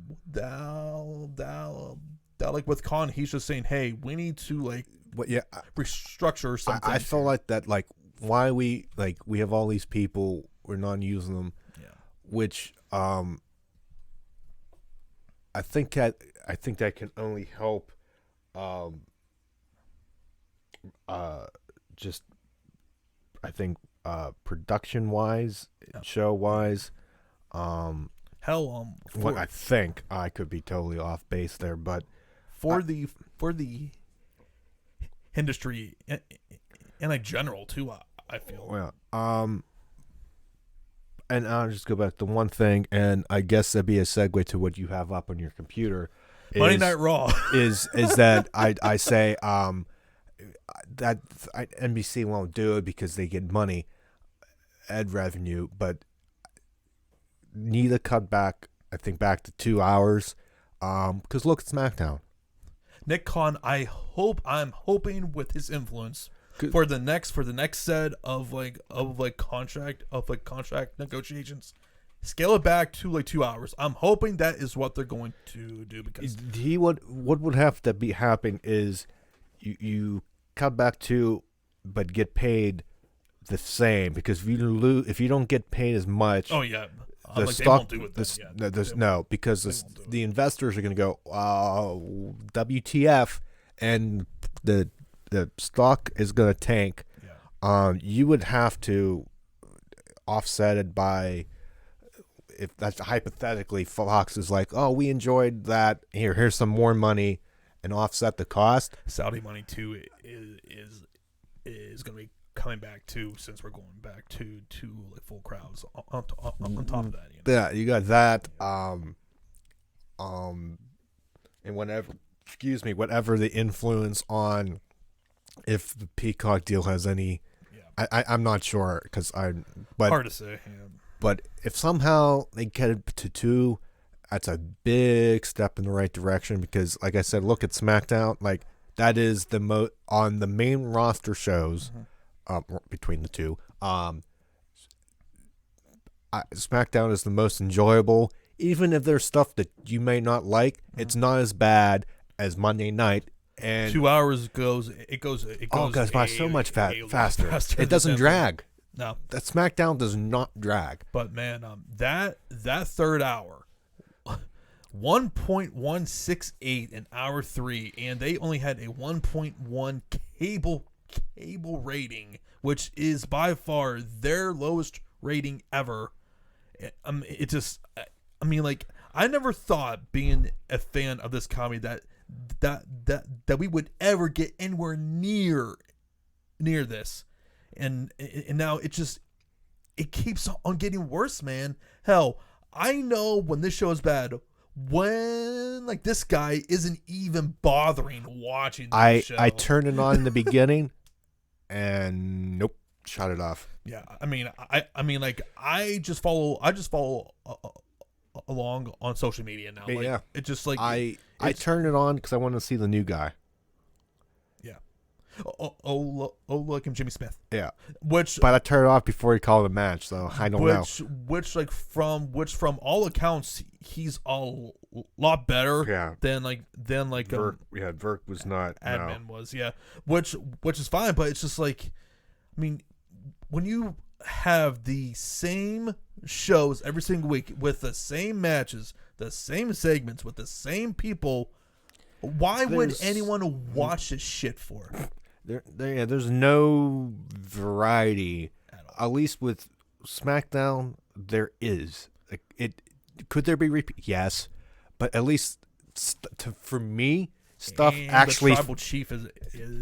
like with Khan, he's just saying, hey, we need to like restructure something. I feel like that, like why we have all these people, we're not using them, which I think that can only help just I think production wise, show wise, what I think, I could be totally off base there, but for the industry and like general too, I feel. And I'll just go back to one thing, and I guess that'd be a segue to what you have up on your computer. Monday Night Raw is that I say that NBC won't do it because they get money, ad revenue, but need to cut back. I think back to 2 hours, because look at SmackDown. Nick Khan, I'm hoping with his influence for the next set of contract negotiations, scale it back to like 2 hours. I'm hoping that is what they're going to do, because what would have to be happening is you cut back to, but get paid the same, because if you don't get paid as much, the stock, because the investors are going to go, WTF, and the stock is going to tank. You would have to offset it by, if that's hypothetically Fox is like, oh, we enjoyed that, here's some more money, and offset the cost. Saudi money too is going to be coming back too, since we're going back to like full crowds on top of that. Yeah, you got that. And whatever the influence on, if the Peacock deal has any, I'm not sure, but hard to say. Yeah. But if somehow they get it to 2, that's a big step in the right direction, because like I said, look at SmackDown, like that is the on the main roster shows. Between the two, SmackDown is the most enjoyable. Even if there's stuff that you may not like, it's not as bad as Monday night. And 2 hours goes by so much faster. It doesn't drag. No, that SmackDown does not drag. But man, that third hour, 1.168 in hour 3, and they only had a 1.1 cable rating, which is by far their lowest rating ever. It just, I mean, like, I never thought, being a fan of this comedy, that we would ever get anywhere near this, and now it keeps on getting worse, man. Hell, I know when this show is bad, when like this guy isn't even bothering watching the show. I turned it on in the beginning, and nope, shut it off. Yeah, I mean, I just follow along on social media now. Like, yeah, it's just like I turned it on because I want to see the new guy. Yeah, Like him, Jimmy Smith. Yeah. Which, but I turned it off before he called a match, so I don't know. Which from all accounts, he's a lot better. Yeah. Than Verk, Verk was not. Admin was, yeah. Which is fine, but it's just like, I mean, when you have the same shows every single week with the same matches, the same segments with the same people, why would anyone watch this shit for? There's no variety. At least with SmackDown, there is. Could there be repeat? Yes, but at least for me, stuff and actually the tribal chief is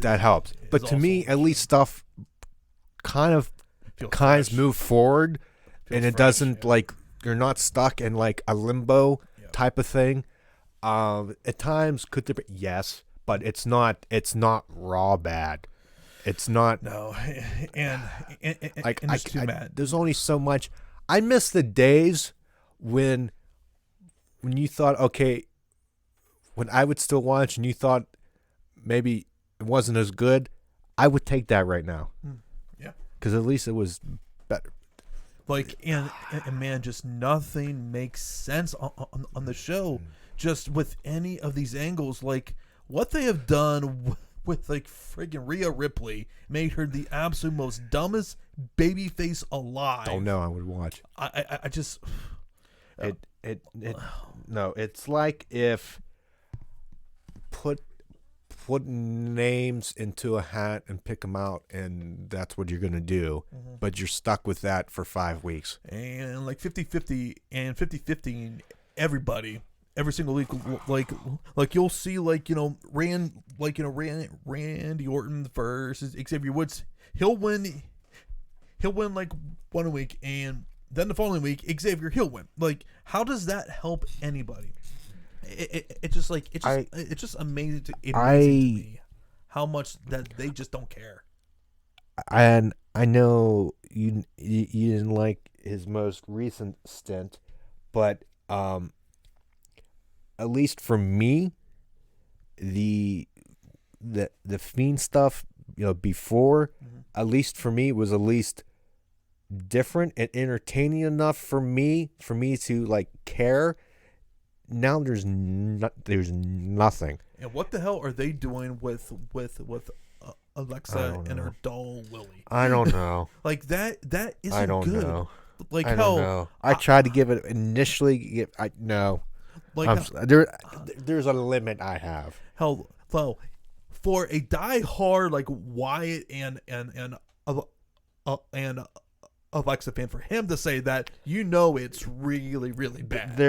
that helps. But to me, at least stuff kind of move forward, and it doesn't like you're not stuck in like a limbo type of thing. At times, could there be? Yes, but it's not raw bad. It's not. No, and it's too bad. There's only so much. I miss the days when you thought, okay, when I would still watch and you thought maybe it wasn't as good, I would take that right now. Yeah, because at least it was better. Like and man, just nothing makes sense on the show. Just with any of these angles, like what they have done with like friggin' Rhea Ripley made her the absolute most dumbest babyface alive. Oh no, I would watch. I just no. It's like if put names into a hat and pick them out, and that's what you're gonna do. Mm-hmm. But you're stuck with that for 5 weeks. And like 50-50 and 50-50 in everybody. Every single week, like you'll see, Randy Orton versus Xavier Woods. He'll win like 1 week, and then the following week, he'll win. Like, how does that help anybody? It's just amazing to me how much that they just don't care. And I know you didn't like his most recent stint, but at least for me, the Fiend stuff, before, at least for me, was at least different and entertaining enough for me to like care. Now there's nothing. And what the hell are they doing with Alexa and her doll Lily? I don't know. Like that isn't I don't good. know. Like I don't know. I tried to give it initially. No. Like there's a limit I have. Hell, for a die-hard like Wyatt and Alexa fan, for him to say that, it's really, really bad.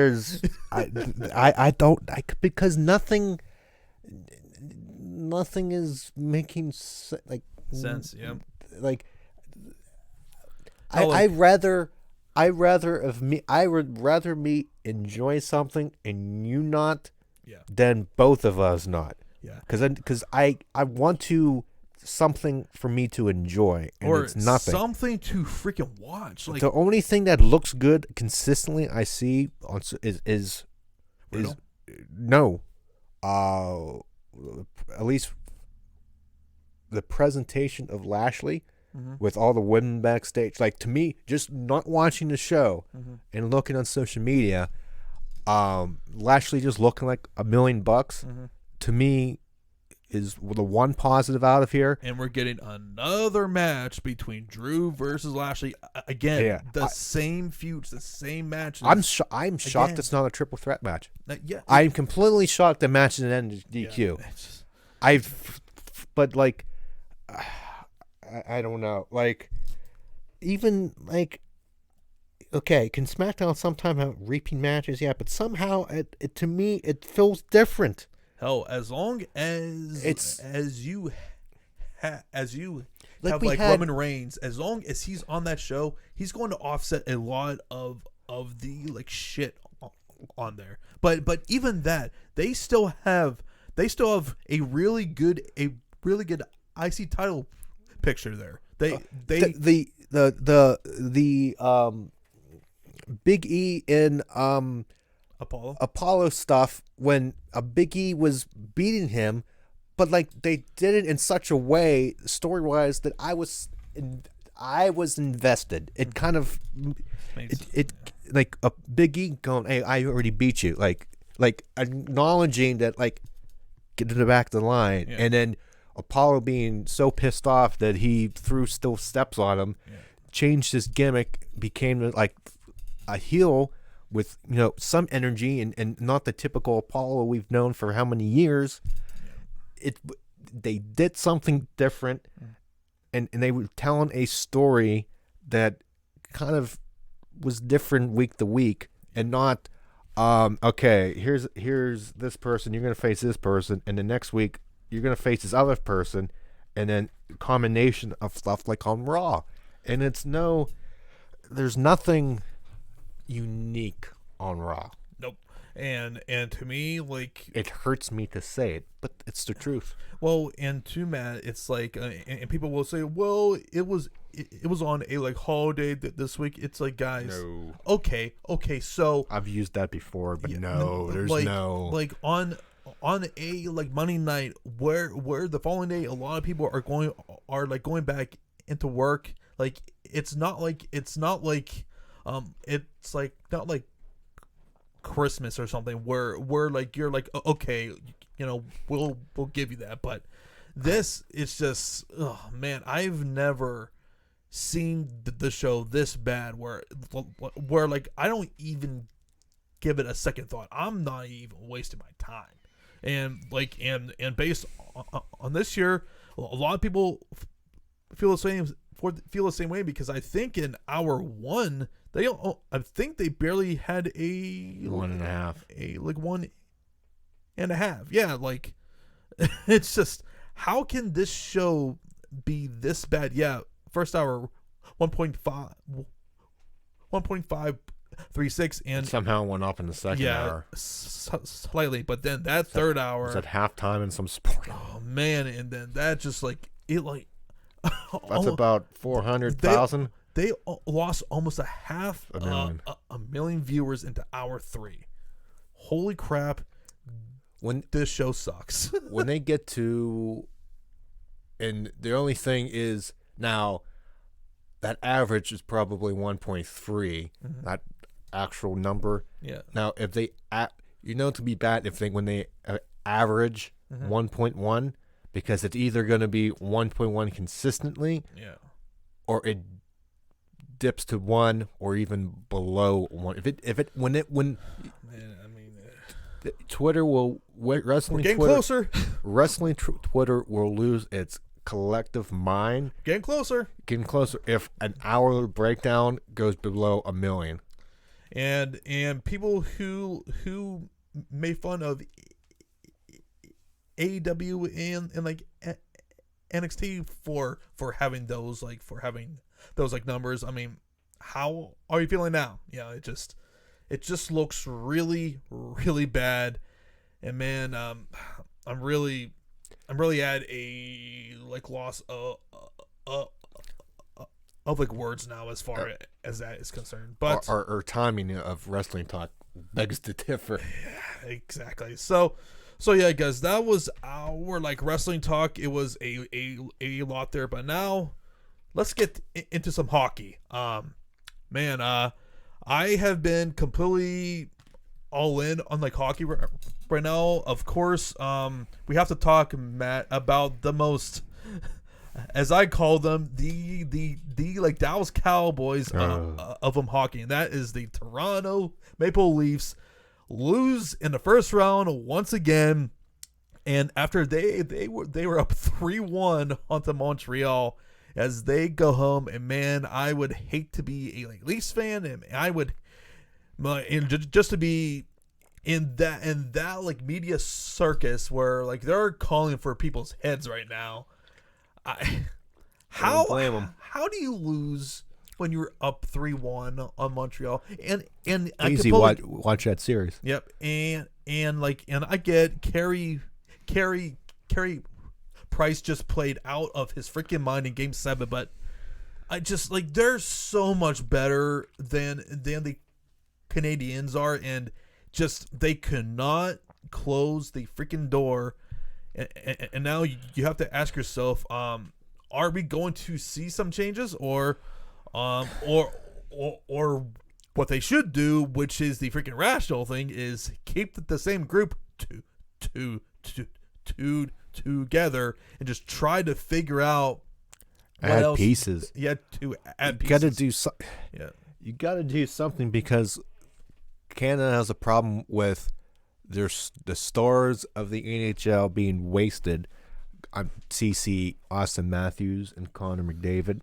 I don't because nothing is making sense. Yeah. Like I would rather me enjoy something and you not, than both of us not. Yeah. Because I want to something for me to enjoy, and or it's nothing. Something to freaking watch. Like the only thing that looks good consistently I see on is no, at least the presentation of Lashley. Mm-hmm. With all the women backstage, like to me, just not watching the show and looking on social media, Lashley just looking like $1 million to me is the one positive out of here. And we're getting another match between Drew versus Lashley again. Same feuds, the same matches. I'm shocked it's not a triple threat match. I'm completely shocked the match didn't end in DQ. But like. I don't know. Like, even, like, okay, can SmackDown sometimes have repeat matches? Yeah, but somehow, it to me, it feels different. Hell, as long as you have Roman Reigns, as long as he's on that show, he's going to offset a lot of the, like, shit on there. But even that, they still have a really good IC title picture there. The Big E in Apollo stuff, when a Big E was beating him, but like they did it in such a way, story wise, that I was invested. It kind of it like a Big E going, "Hey, I already beat you," like acknowledging that, like, get to the back of the line, and then Apollo being so pissed off that he threw still steps on him, changed his gimmick, became like a heel with, you know, some energy and not the typical Apollo we've known for how many years. They did something different, and they were telling a story that kind of was different week to week, and not okay, here's this person, you're gonna face this person, and the next week you're gonna face this other person, and then a combination of stuff like on Raw. And there's nothing unique on Raw. Nope. And to me, like, it hurts me to say it, but it's the truth. Well, and to Matt, it's like, and people will say, well, it was on a like holiday this week. It's like, guys, No. okay, so I've used that before, but there's like, no, like on a like Monday night where the following day a lot of people are going back into work. Like it's not like it's not like Christmas or something where like you're like, okay, you know, we'll give you that. But this is just, oh man, I've never seen the show this bad where like I don't even give it a second thought. I'm not even wasting my time. And like and based on this year, a lot of people feel the same way, because I think in hour one I think they barely had a 1.5, like 1.5. Yeah, like it's just, how can this show be this bad? Yeah, first hour 1.536, and somehow went up in the second hour. Slightly, but then that third hour was at halftime in some sport. Oh man, and then that just like it like that's about 400,000. They lost almost a million viewers into hour 3. Holy crap! When this show sucks. When they get to, and the only thing is now that average is probably 1.3. That actual number. Yeah. Now if they, to be bad if when they average 1.1, because it's either going to be 1.1 consistently. Yeah. Or it dips to 1 or even below 1. When Twitter will wrestling. We're getting Twitter, closer. Wrestling Twitter will lose its collective mind. Getting closer if an hour breakdown goes below 1 million. And people who made fun of AEW and like NXT for having those numbers. I mean, how are you feeling now? Yeah, it just looks really, really bad. And man, I'm really at a like loss of like words now as far as that is concerned. But our timing of wrestling talk begs to differ. Yeah, exactly. So yeah, guys, that was our like wrestling talk. It was a lot there, but now let's get into some hockey. Man, I have been completely all in on like hockey right now. Of course, we have to talk, Matt, about the most, as I call them, the like Dallas Cowboys of hockey, and that is the Toronto Maple Leafs. Lose in the first round once again, and after they were up 3-1 onto Montreal, as they go home. And man, I would hate to be a like Leafs fan, and I would just to be in that like media circus where like they're calling for people's heads right now. How do you lose when you're up 3-1 on Montreal? And easy. Watch that series. Yep. And I get Carey Price just played out of his freaking mind in Game 7, but I just like they're so much better than the Canadians are, and just they could not close the freaking door. and now you have to ask yourself, are we going to see some changes, or what they should do, which is the freaking rational thing, is keep the same group together and just try to figure out what add else. pieces. Yeah, to add pieces. You got to do something because Canada has a problem with the stars of the NHL being wasted. CC, Austin Matthews, and Connor McDavid.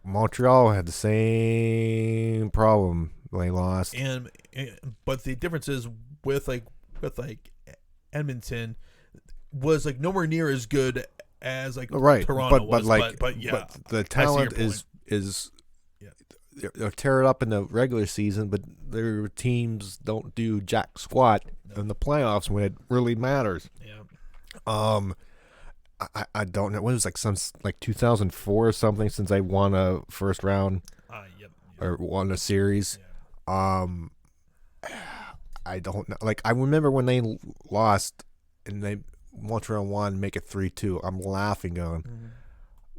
Montreal had the same problem. They lost, but the difference is with Edmonton was like nowhere near as good as Toronto was. But the talent is they'll tear it up in the regular season, but their teams don't do jack squat in the playoffs when it really matters. Yeah. I don't know. What was some 2004 or something since I won a first round or won a series. Yeah. I don't know. I remember when they lost and Montreal won, make it 3-2. I'm laughing, going,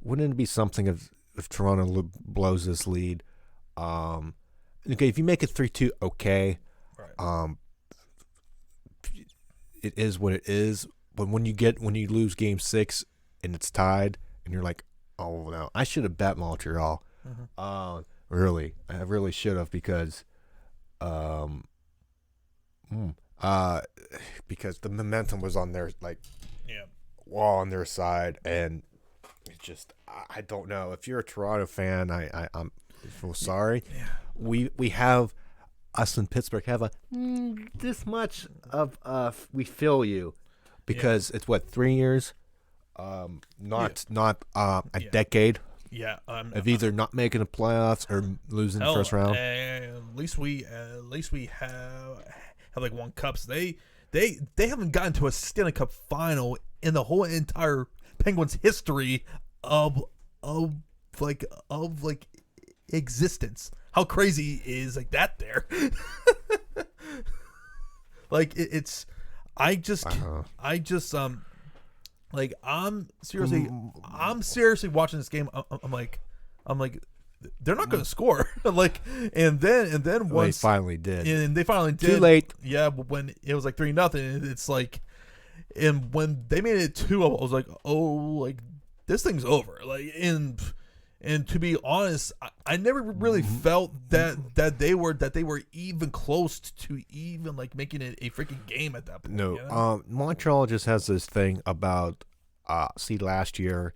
wouldn't it be something if Toronto blows this lead? Okay, if you make it 3-2, okay. Right. It is what it is. But when you lose Game 6 and it's tied, and you're like, oh no, I should have bet Montreal. Really, I really should have because the momentum was on their on their side, and it just I don't know. If you're a Toronto fan, I'm feel sorry. Yeah. We have us in Pittsburgh have this much of we feel you. Because it's 3 years, not a decade. Yeah, of either not making the playoffs or losing the first round. At least we have won cups. They haven't gotten to a Stanley Cup final in the whole entire Penguins history of existence. How crazy is that there? It's. I'm seriously watching this game. I'm like, they're not going to score. And then once they finally did, and they finally did. Too late. Yeah, but when it was 3-0, it's and when they made it 2, I was like, oh, this thing's over. And to be honest, I never really felt that they were even close to even making it a freaking game at that point. No, you know? Montreal just has this thing about last year,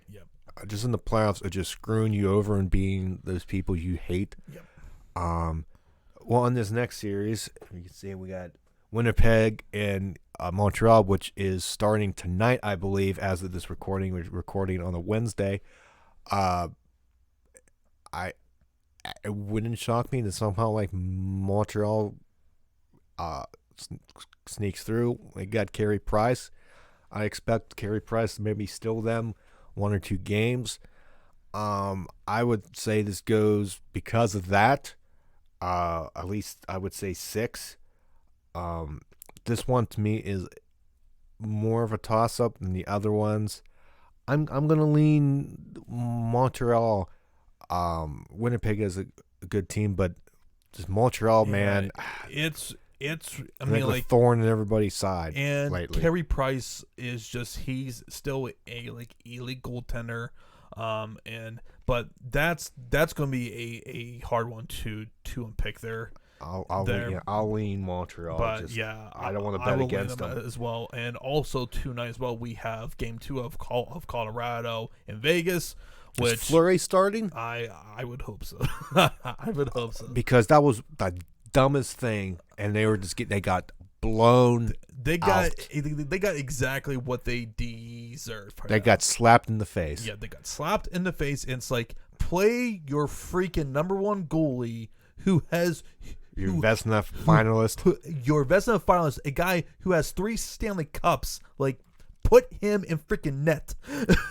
just in the playoffs, of just screwing you over and being those people you hate. Yep. Well, in this next series, you can see we got Winnipeg and Montreal, which is starting tonight, I believe, as of this recording. We're recording on a Wednesday. It wouldn't shock me that somehow Montreal sneaks through. They got Carey Price. I expect Carey Price to maybe steal them 1 or 2 games. I would say this goes because of that. At least I would say 6. This one to me is more of a toss-up than the other ones. I'm gonna lean Montreal. Winnipeg is a good team, but just Montreal, man, it's a thorn in everybody's side. And lately. Carey Price is he's still a elite goaltender, but that's going to be a hard one to unpick there. I'll lean Montreal. But I don't want to bet against them as well. And also tonight as well, we have Game 2 of Colorado in Vegas. Which is Fleury starting? I would hope so. I would hope so. Because that was the dumbest thing, and they got blown. They got exactly what they deserved. They got slapped in the face. Yeah, they got slapped in the face, and it's play your freaking number 1 goalie who has your Vezina finalist. Your Vezina finalist, a guy who has 3 Stanley Cups, put him in freaking net.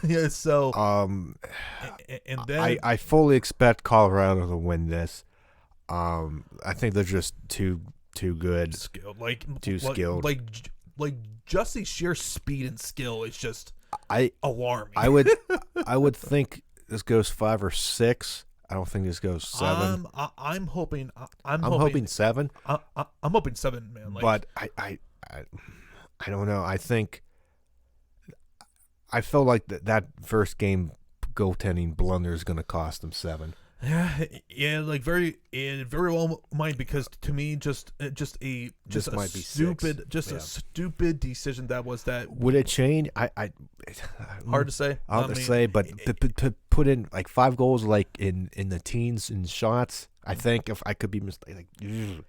Yeah, so and then I fully expect Colorado to win this. I think they're just too good, skilled, too skilled. like just the sheer speed and skill is just alarming. I would think this goes 5 or 6. I don't think this goes 7. I'm hoping. I'm hoping 7. I'm hoping 7, man. Like, but I don't know. I felt like that first game goaltending blunder is going to cost them 7. Yeah, like very well might, because to me, just a stupid decision that was that. Would it change? Hard to say. Hard to say, but to put in like 5 goals, like in the teens in shots, I think if I could be mistaken,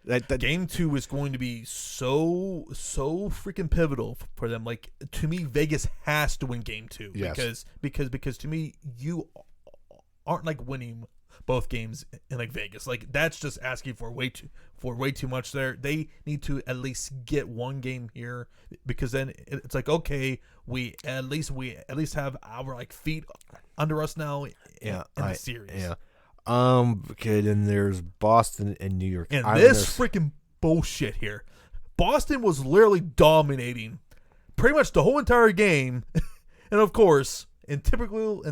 like Game 2 is going to be so freaking pivotal for them. Like, to me, Vegas has to win Game 2 because to me, you aren't like winning both games in like Vegas. Like, that's just asking for way too much there. They need to at least get one game here, because then it's like, okay, we at least have our like feet under us now in the series. Yeah. Okay, then there's Boston and New York. And this freaking bullshit here. Boston was literally dominating pretty much the whole entire game. And of course, in typical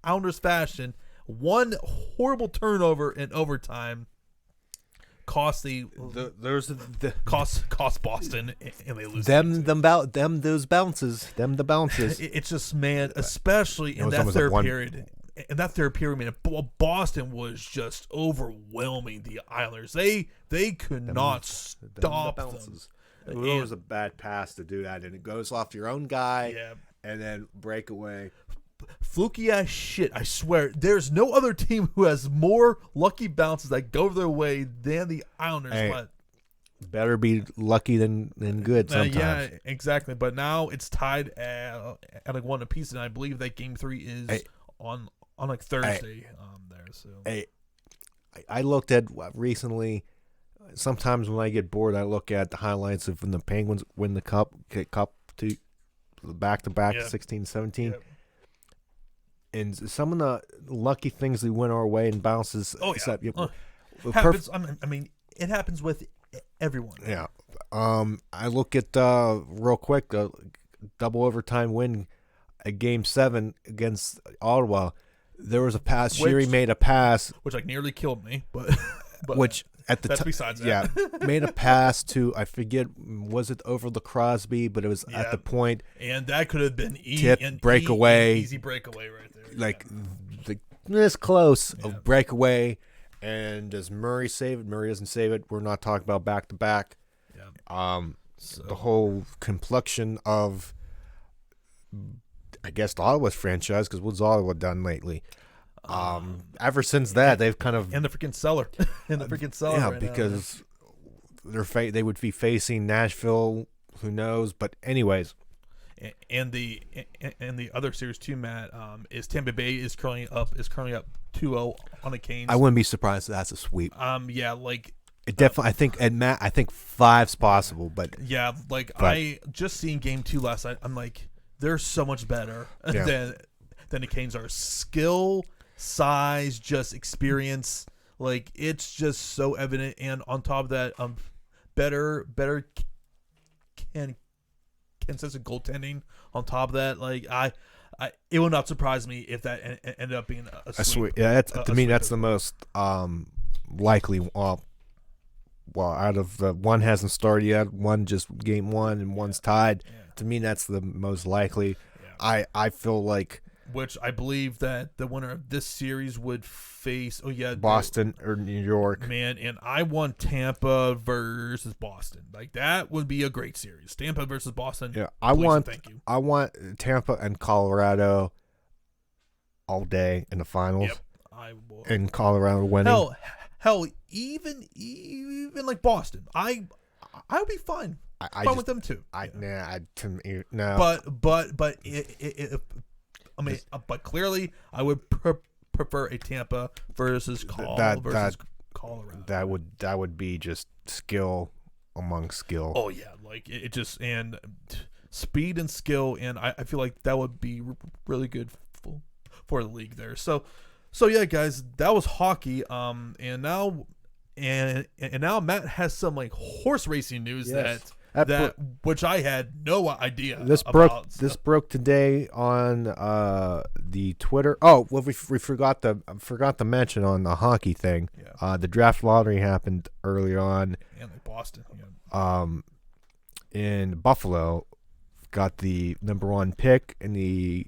Islanders fashion, one horrible turnover in overtime cost cost Boston, and they lose. Those bounces. It's just, man, especially in that third period. In that third period, man, Boston was just overwhelming the Islanders. They could not stop them. It was a bad pass to do that, and it goes off your own guy, and then breakaway. Fluky ass shit, I swear. There's no other team who has more lucky bounces that go their way than the Islanders. But better be lucky than good sometimes. Yeah, exactly. But now it's tied at like 1 apiece, and I believe that Game 3 is on like Thursday there. So I looked at recently. Sometimes when I get bored, I look at the highlights of when the Penguins win the cup, get cup to back-to-back 16-17. Yep. And some of the lucky things that went our way and bounces. Happens. I mean, it happens with everyone. Yeah. I look at real quick the double overtime win at Game 7 against Ottawa. There was a pass. Sheary made a pass, which like nearly killed me, but which at the time, besides that. Made a pass to, I forget, was it over the Crosby, but it was at the point, and that could have been easy breakaway right there. Like this close of breakaway, and does Murray save it? Murray doesn't save it. We're not talking about back to back. The whole complexion of, I guess, the Ottawa's franchise, because what's Ottawa done lately? Ever since that, they've kind of in the freaking cellar, Yeah, right because they would be facing Nashville. Who knows? But anyways, and the other series too, Matt, is Tampa Bay is currently up 2-0 on the Canes. I wouldn't be surprised if that's a sweep. Like it definitely. I think 5's possible, but I just seen Game 2 last night. I'm like, they're so much better than the Canes are. Skill, size, just experience, like it's just so evident. And on top of that, better consistent goaltending. On top of that, like it will not surprise me if that ended up being a sweep. Yeah, to me that's the most likely. Out of the one hasn't started yet, one just Game 1 and one's tied. To me, that's the most likely. I feel like, which I believe that the winner of this series would face Boston or New York. Man, and I want Tampa versus Boston. Like, that would be a great series. Tampa versus Boston. Yeah, I want Tampa and Colorado all day in the finals. Yep, I will. And Colorado winning. Hell, even like Boston, I would be fine. Fine with them too. No. But clearly, I would prefer a Tampa versus Colorado. That would be just skill among skill. Oh yeah, like it just, and speed and skill, and I feel like that would be really good for the league there. So yeah, guys, that was hockey. And now Matt has some like horse racing news which I had no idea. This broke today on the Twitter. Oh, well, we forgot to mention on the hockey thing. Yeah. The draft lottery happened early on. And like Boston. Yeah. In Buffalo, got the number 1 pick in the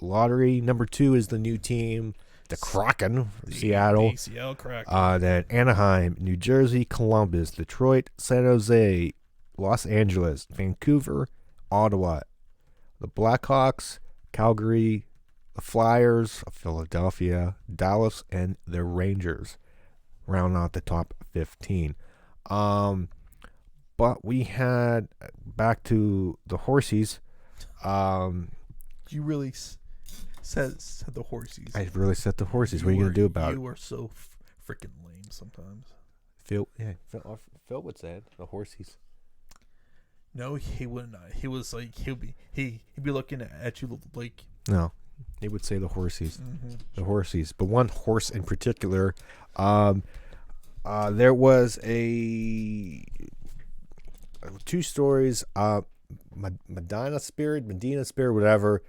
lottery. Number 2 is the new team, the Kraken, Seattle. The Seattle Kraken. Then Anaheim, New Jersey, Columbus, Detroit, San Jose, Los Angeles, Vancouver, Ottawa, the Blackhawks, Calgary, the Flyers, Philadelphia, Dallas, and the Rangers round out the top 15. But we had, back to the Horsies. You really said the Horsies. I really said the Horsies. What are you going to do about it? You are so freaking lame sometimes. Phil would say it, the Horsies. No, he would not. He was like he'd be looking at you like. No, he would say the Horsies. Mm-hmm. The Horsies. But one horse in particular, there was two stories. Medina Spirit, whatever.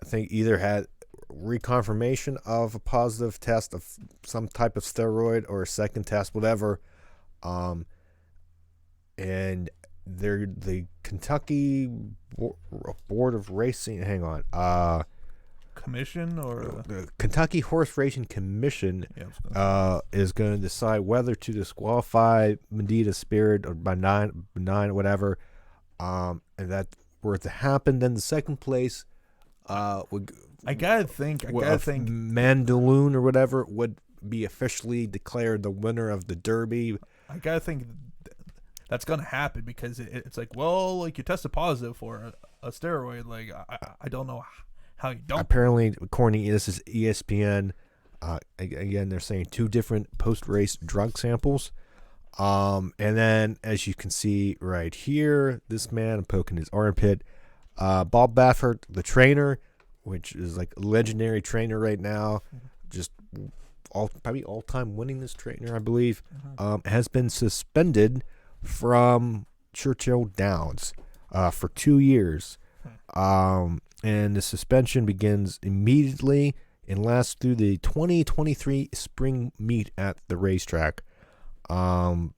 I think either had reconfirmation of a positive test of some type of steroid or a second test, whatever. And the Kentucky Board of Racing. Hang on. Commission or the Kentucky Horse Racing Commission is going to decide whether to disqualify Medina Spirit or benign or whatever. And that were to happen, then the second place would. I gotta think Mandaloon or whatever would be officially declared the winner of the Derby. I gotta think that's gonna happen because it's like, well, like you tested positive for a steroid. Like I don't know how you don't. Apparently, according to this is ESPN. Again, they're saying 2 different post-race drug samples. And then, as you can see right here, this man, I'm poking his armpit. Bob Baffert, the trainer, which is like a legendary trainer right now, just probably all-time winningest trainer, I believe, has been suspended from Churchill Downs for 2 years. And the suspension begins immediately and lasts through the 2023 spring meet at the racetrack. And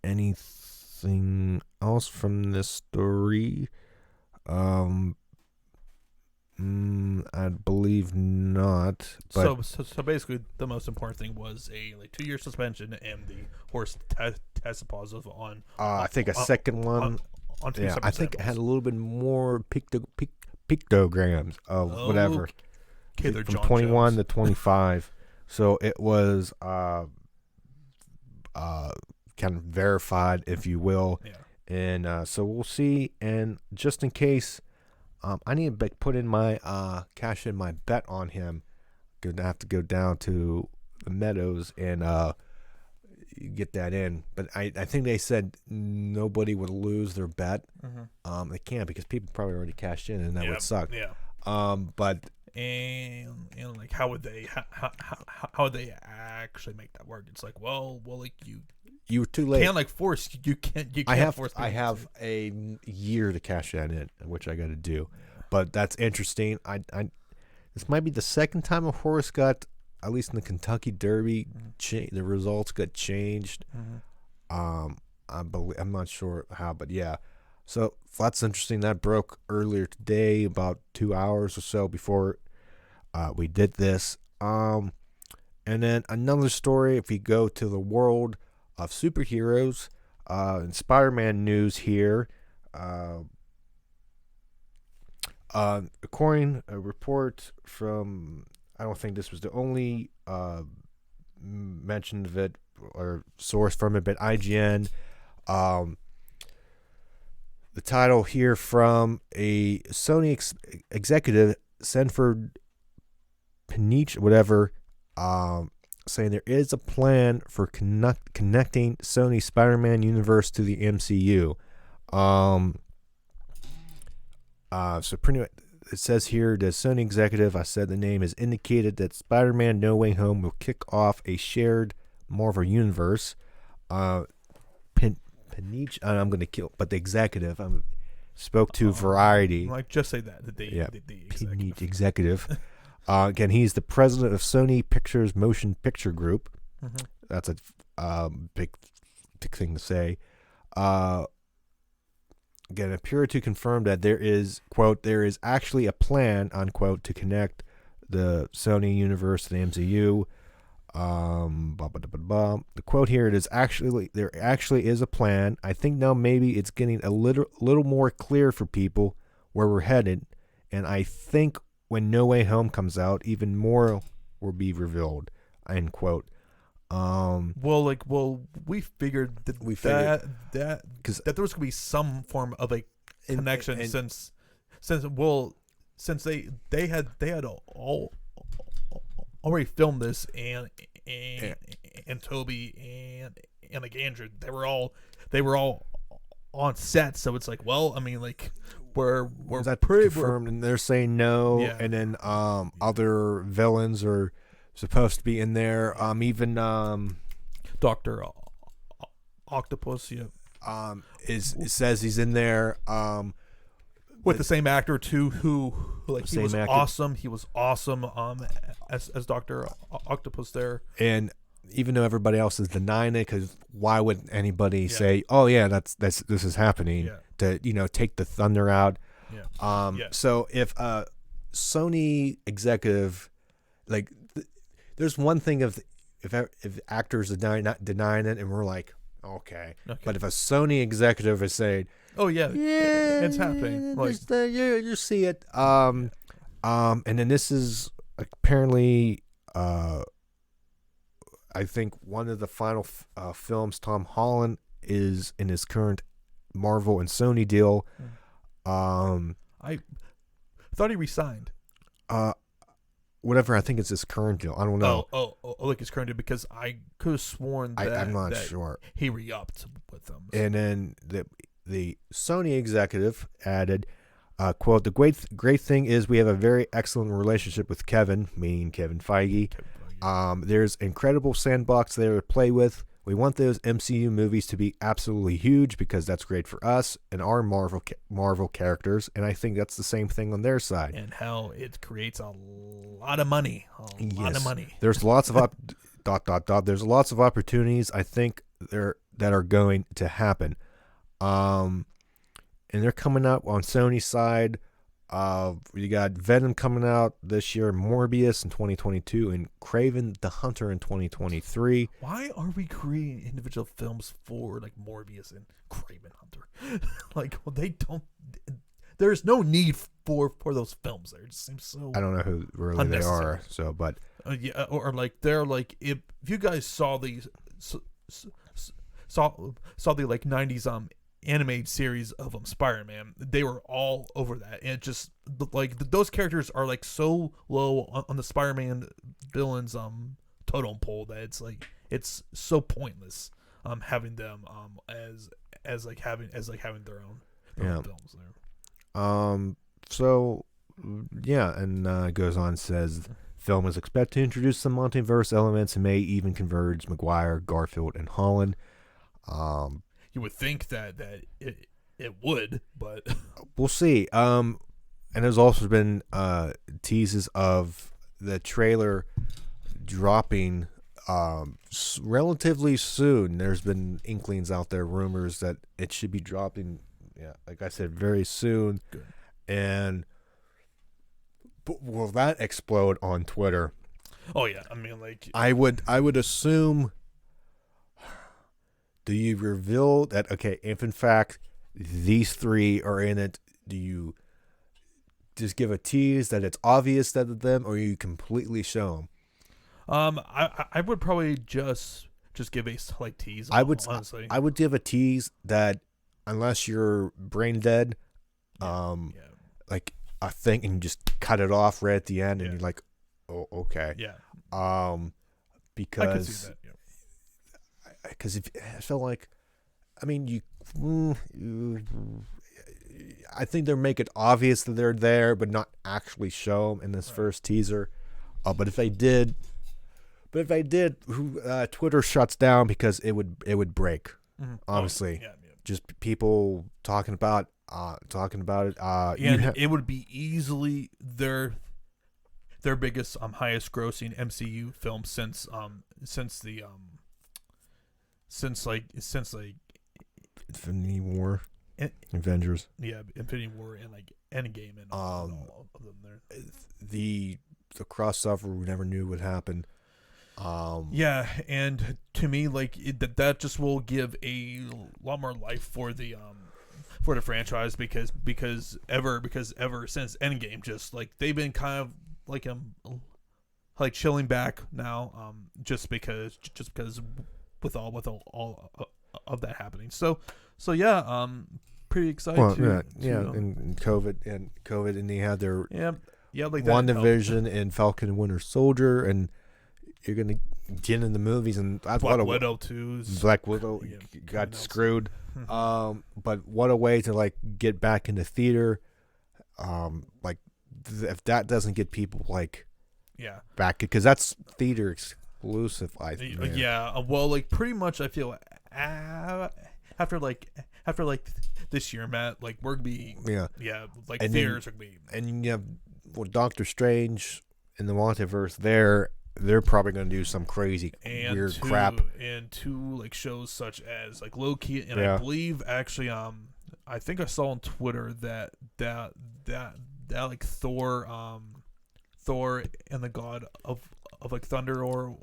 anything else from this story? I believe not. But so basically, the most important thing was a 2-year suspension, and the horse tested positive on. I think a second one. On 2 yeah, I think it had a little bit more pictograms of whatever. Okay, they're from John 21 Jones. to 25. So it was kind of verified, if you will. Yeah. And so we'll see. And just in case, I need to cash in my bet on him. Gonna have to go down to the Meadows and get that in. But I think they said nobody would lose their bet. They can't because people probably already cashed in, and that would suck. Yeah. But and like how would they actually make that work? It's like well like you were too late. Can't force you can't force. I have a year to cash that in, which I got to do. But that's interesting. This might be the second time a horse got, at least in the Kentucky Derby, the results got changed. I'm not sure how, but yeah. So that's interesting. That broke earlier today, about 2 hours or so before we did this. And then another story, if we go to the world of superheroes, and Spider-Man news here. According a report from, I don't think this was the only mention of it or source from it, but IGN. The title here from a Sony executive, Sanford Peniche, whatever, saying there is a plan for connecting Sony Spider-Man universe to the MCU. So pretty much, it says here, the Sony executive, I said the name, has indicated that Spider-Man No Way Home will kick off a shared Marvel universe. Paniche, I'm gonna kill, but the executive spoke to Variety. Like, just say that. The Paniche executive. Again, he's the president of Sony Pictures Motion Picture Group. Mm-hmm. That's a big thing to say. Again, appeared to confirm that there is, quote, there is actually a plan, unquote, to connect the Sony universe to the MCU. The quote here, it is actually, there actually is a plan. I think now maybe it's getting a little more clear for people where we're headed, and I think when No Way Home comes out, even more will be revealed, end quote. We figured that there was gonna be some form of a connection since they had all already filmed this and Toby and like Andrew, they were all on set, so it's like, well, I mean, like we're that pretty confirmed, and they're saying no, yeah. And then other villains are supposed to be in there. Even Dr. Octopus, yeah. It says he's in there. With the same actor too, who like he was actor. awesome. He was awesome. As Dr. Octopus there. And even though everybody else is denying it, because why would anybody say, "Oh yeah, this is happening," to take the thunder out? Yeah. So if Sony executive, like, there's one thing if actors are not denying it, and we're like, okay. But if a Sony executive is saying, "Oh yeah, it's happening," like you see it, and then this is apparently, I think one of the final films Tom Holland is in his current Marvel and Sony deal. I thought he resigned. Whatever, I think it's his current deal. I don't know. Oh, like his current deal, because I could have sworn that I'm not sure. He re-upped with them. So. And then the Sony executive added, quote, "The great thing is we have a very excellent relationship with Kevin," meaning Kevin Feige. There's incredible sandbox there to play with. We want those MCU movies to be absolutely huge because that's great for us and our Marvel characters, and I think that's the same thing on their side. And how it creates a lot of money. Lot of money. There's lots of There's lots of opportunities, I think, that are going to happen. And they're coming up on Sony's side. You got Venom coming out this year, Morbius in 2022, and Kraven the Hunter in 2023. Why are we creating individual films for like Morbius and Kraven Hunter? Like, well, they don't. There's no need for those films. There, it just seems so. I don't know who really they are. So, but or like they're like, if you guys saw these saw the like 90s animated series of Spider-Man, they were all over that, and it just like those characters are like so low on the Spider-Man villains totem pole that it's like it's so pointless having them as having their own films there. So yeah, and it goes on, says film is expected to introduce some multiverse elements and may even converge Maguire, Garfield, and Holland. You would think that it would, but we'll see. And there's also been teases of the trailer dropping relatively soon. There's been inklings out there, rumors that it should be dropping. Yeah, like I said, very soon. Good. And will that explode on Twitter? Oh yeah, I mean, like I would assume. Do you reveal that, okay, if in fact these three are in it, do you just give a tease that it's obvious that it's them, or you completely show them? I would probably just give a slight tease. Honestly, I would give a tease that unless you're brain dead, like a thing, and you just cut it off right at the end, and you're like, oh, okay, because I can see that. Yeah. Because I feel like, I mean, I think they'll make it obvious that they're there, but not actually show them in this first teaser. But if they did, Twitter shuts down because it would break. Mm-hmm. Honestly, just people talking about it. And it would be easily their biggest highest grossing MCU film since Infinity War, Avengers. Yeah, Infinity War and like Endgame and all of them there. The crossover we never knew would happen. Yeah, and to me, like that just will give a lot more life for the franchise because ever since Endgame, just like they've been kind of like chilling back now, just because with all of that happening. So yeah, pretty excited. Well, and COVID, and they had their like WandaVision and Falcon and Winter Soldier, and you're gonna get in the movies, and Black Widow too. Black Widow got screwed. But what a way to like get back into theater. Like if that doesn't get people like back, because that's theater exclusive. I think. Yeah. Well, like pretty much, I feel after this year, Matt, like we're gonna be like and theaters are gonna be, and you have Doctor Strange in the multiverse there. They're probably going to do some crazy weird crap. And two like shows such as like Loki, and I believe actually I think I saw on Twitter that like Thor and the God of like Thunder or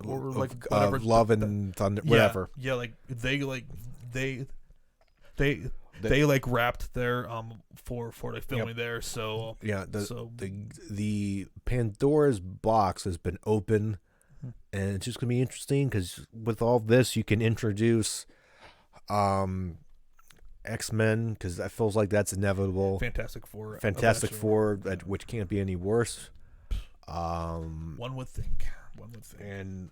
like whatever Love and Thunder, whatever. Yeah, like they like wrapped their for like filming there. So the Pandora's box has been open, and it's just gonna be interesting because with all this you can introduce X-Men, because that feels like that's inevitable. Fantastic Four, which can't be any worse. One would think. And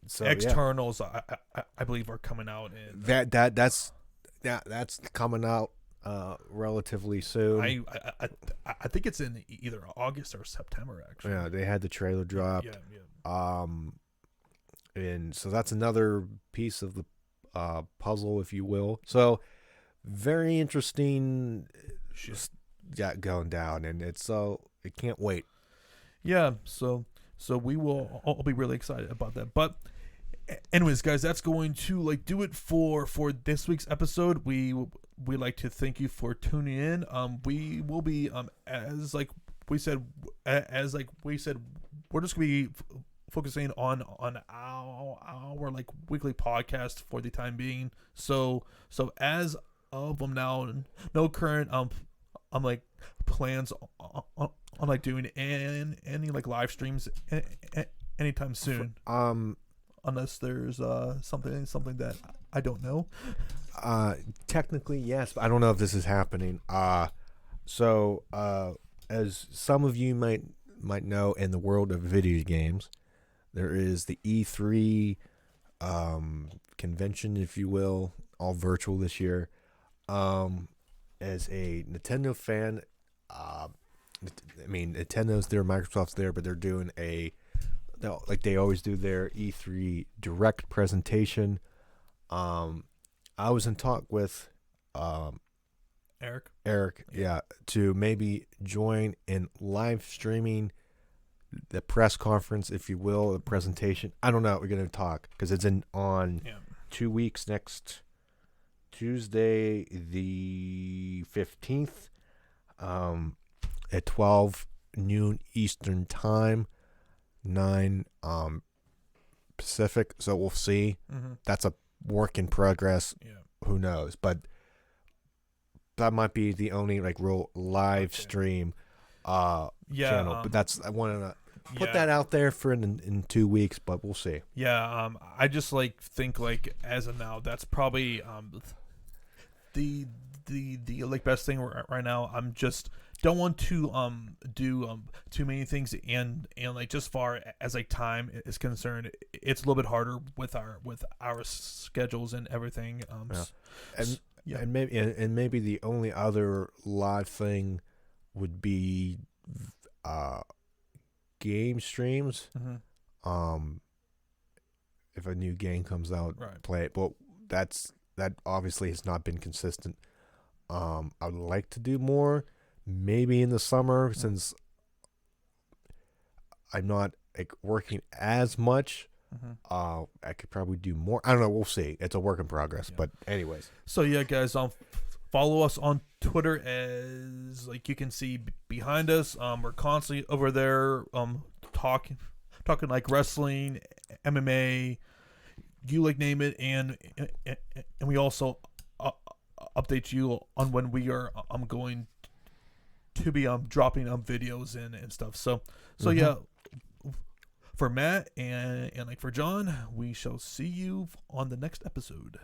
so Externals, I believe, are coming out, and that's coming out relatively soon. I think it's in either August or September, actually. Yeah, they had the trailer dropped. And so that's another piece of the puzzle, if you will. So very interesting going down, and it can't wait. Yeah, so we will all be really excited about that. But anyways, guys, that's going to like do it for this week's episode. We like to thank you for tuning in. We will be as we said, we're just gonna be focusing on our like weekly podcast for the time being. So as of now, no current like plans on like doing any like live streams anytime soon. Unless there's something that I don't know. Technically, yes, but I don't know if this is happening. So as some of you might know, in the world of video games, there is the E3 convention, if you will, all virtual this year. As a Nintendo fan, Nintendo's there, Microsoft's there, but they're doing like they always do their E3 direct presentation. I was in talk with Eric, to maybe join in live streaming the press conference, if you will, the presentation. I don't know. We're going to talk because it's on 2 weeks, next Tuesday, the 15th, at 12 noon Eastern time, 9 Pacific. So we'll see. That's a work in progress. Who knows? But that might be the only like real live stream channel. But I want to put that out there for in 2 weeks, but we'll see. I just like think like as of now, that's probably the like best thing right now. I'm just don't want to do too many things, and like just far as like time is concerned, it's a little bit harder with our schedules and everything. And maybe the only other live thing would be game streams. If a new game comes out, play it. But that's that obviously has not been consistent. I would like to do more, maybe in the summer, since I'm not like working as much. I could probably do more. I don't know. We'll see. It's a work in progress. But anyways. So yeah, guys, follow us on Twitter, as like you can see behind us. We're constantly over there talking like wrestling, MMA, you like name it, and we also update you on when we are going to be dropping videos and stuff. So yeah, for Matt and like for John, we shall see you on the next episode.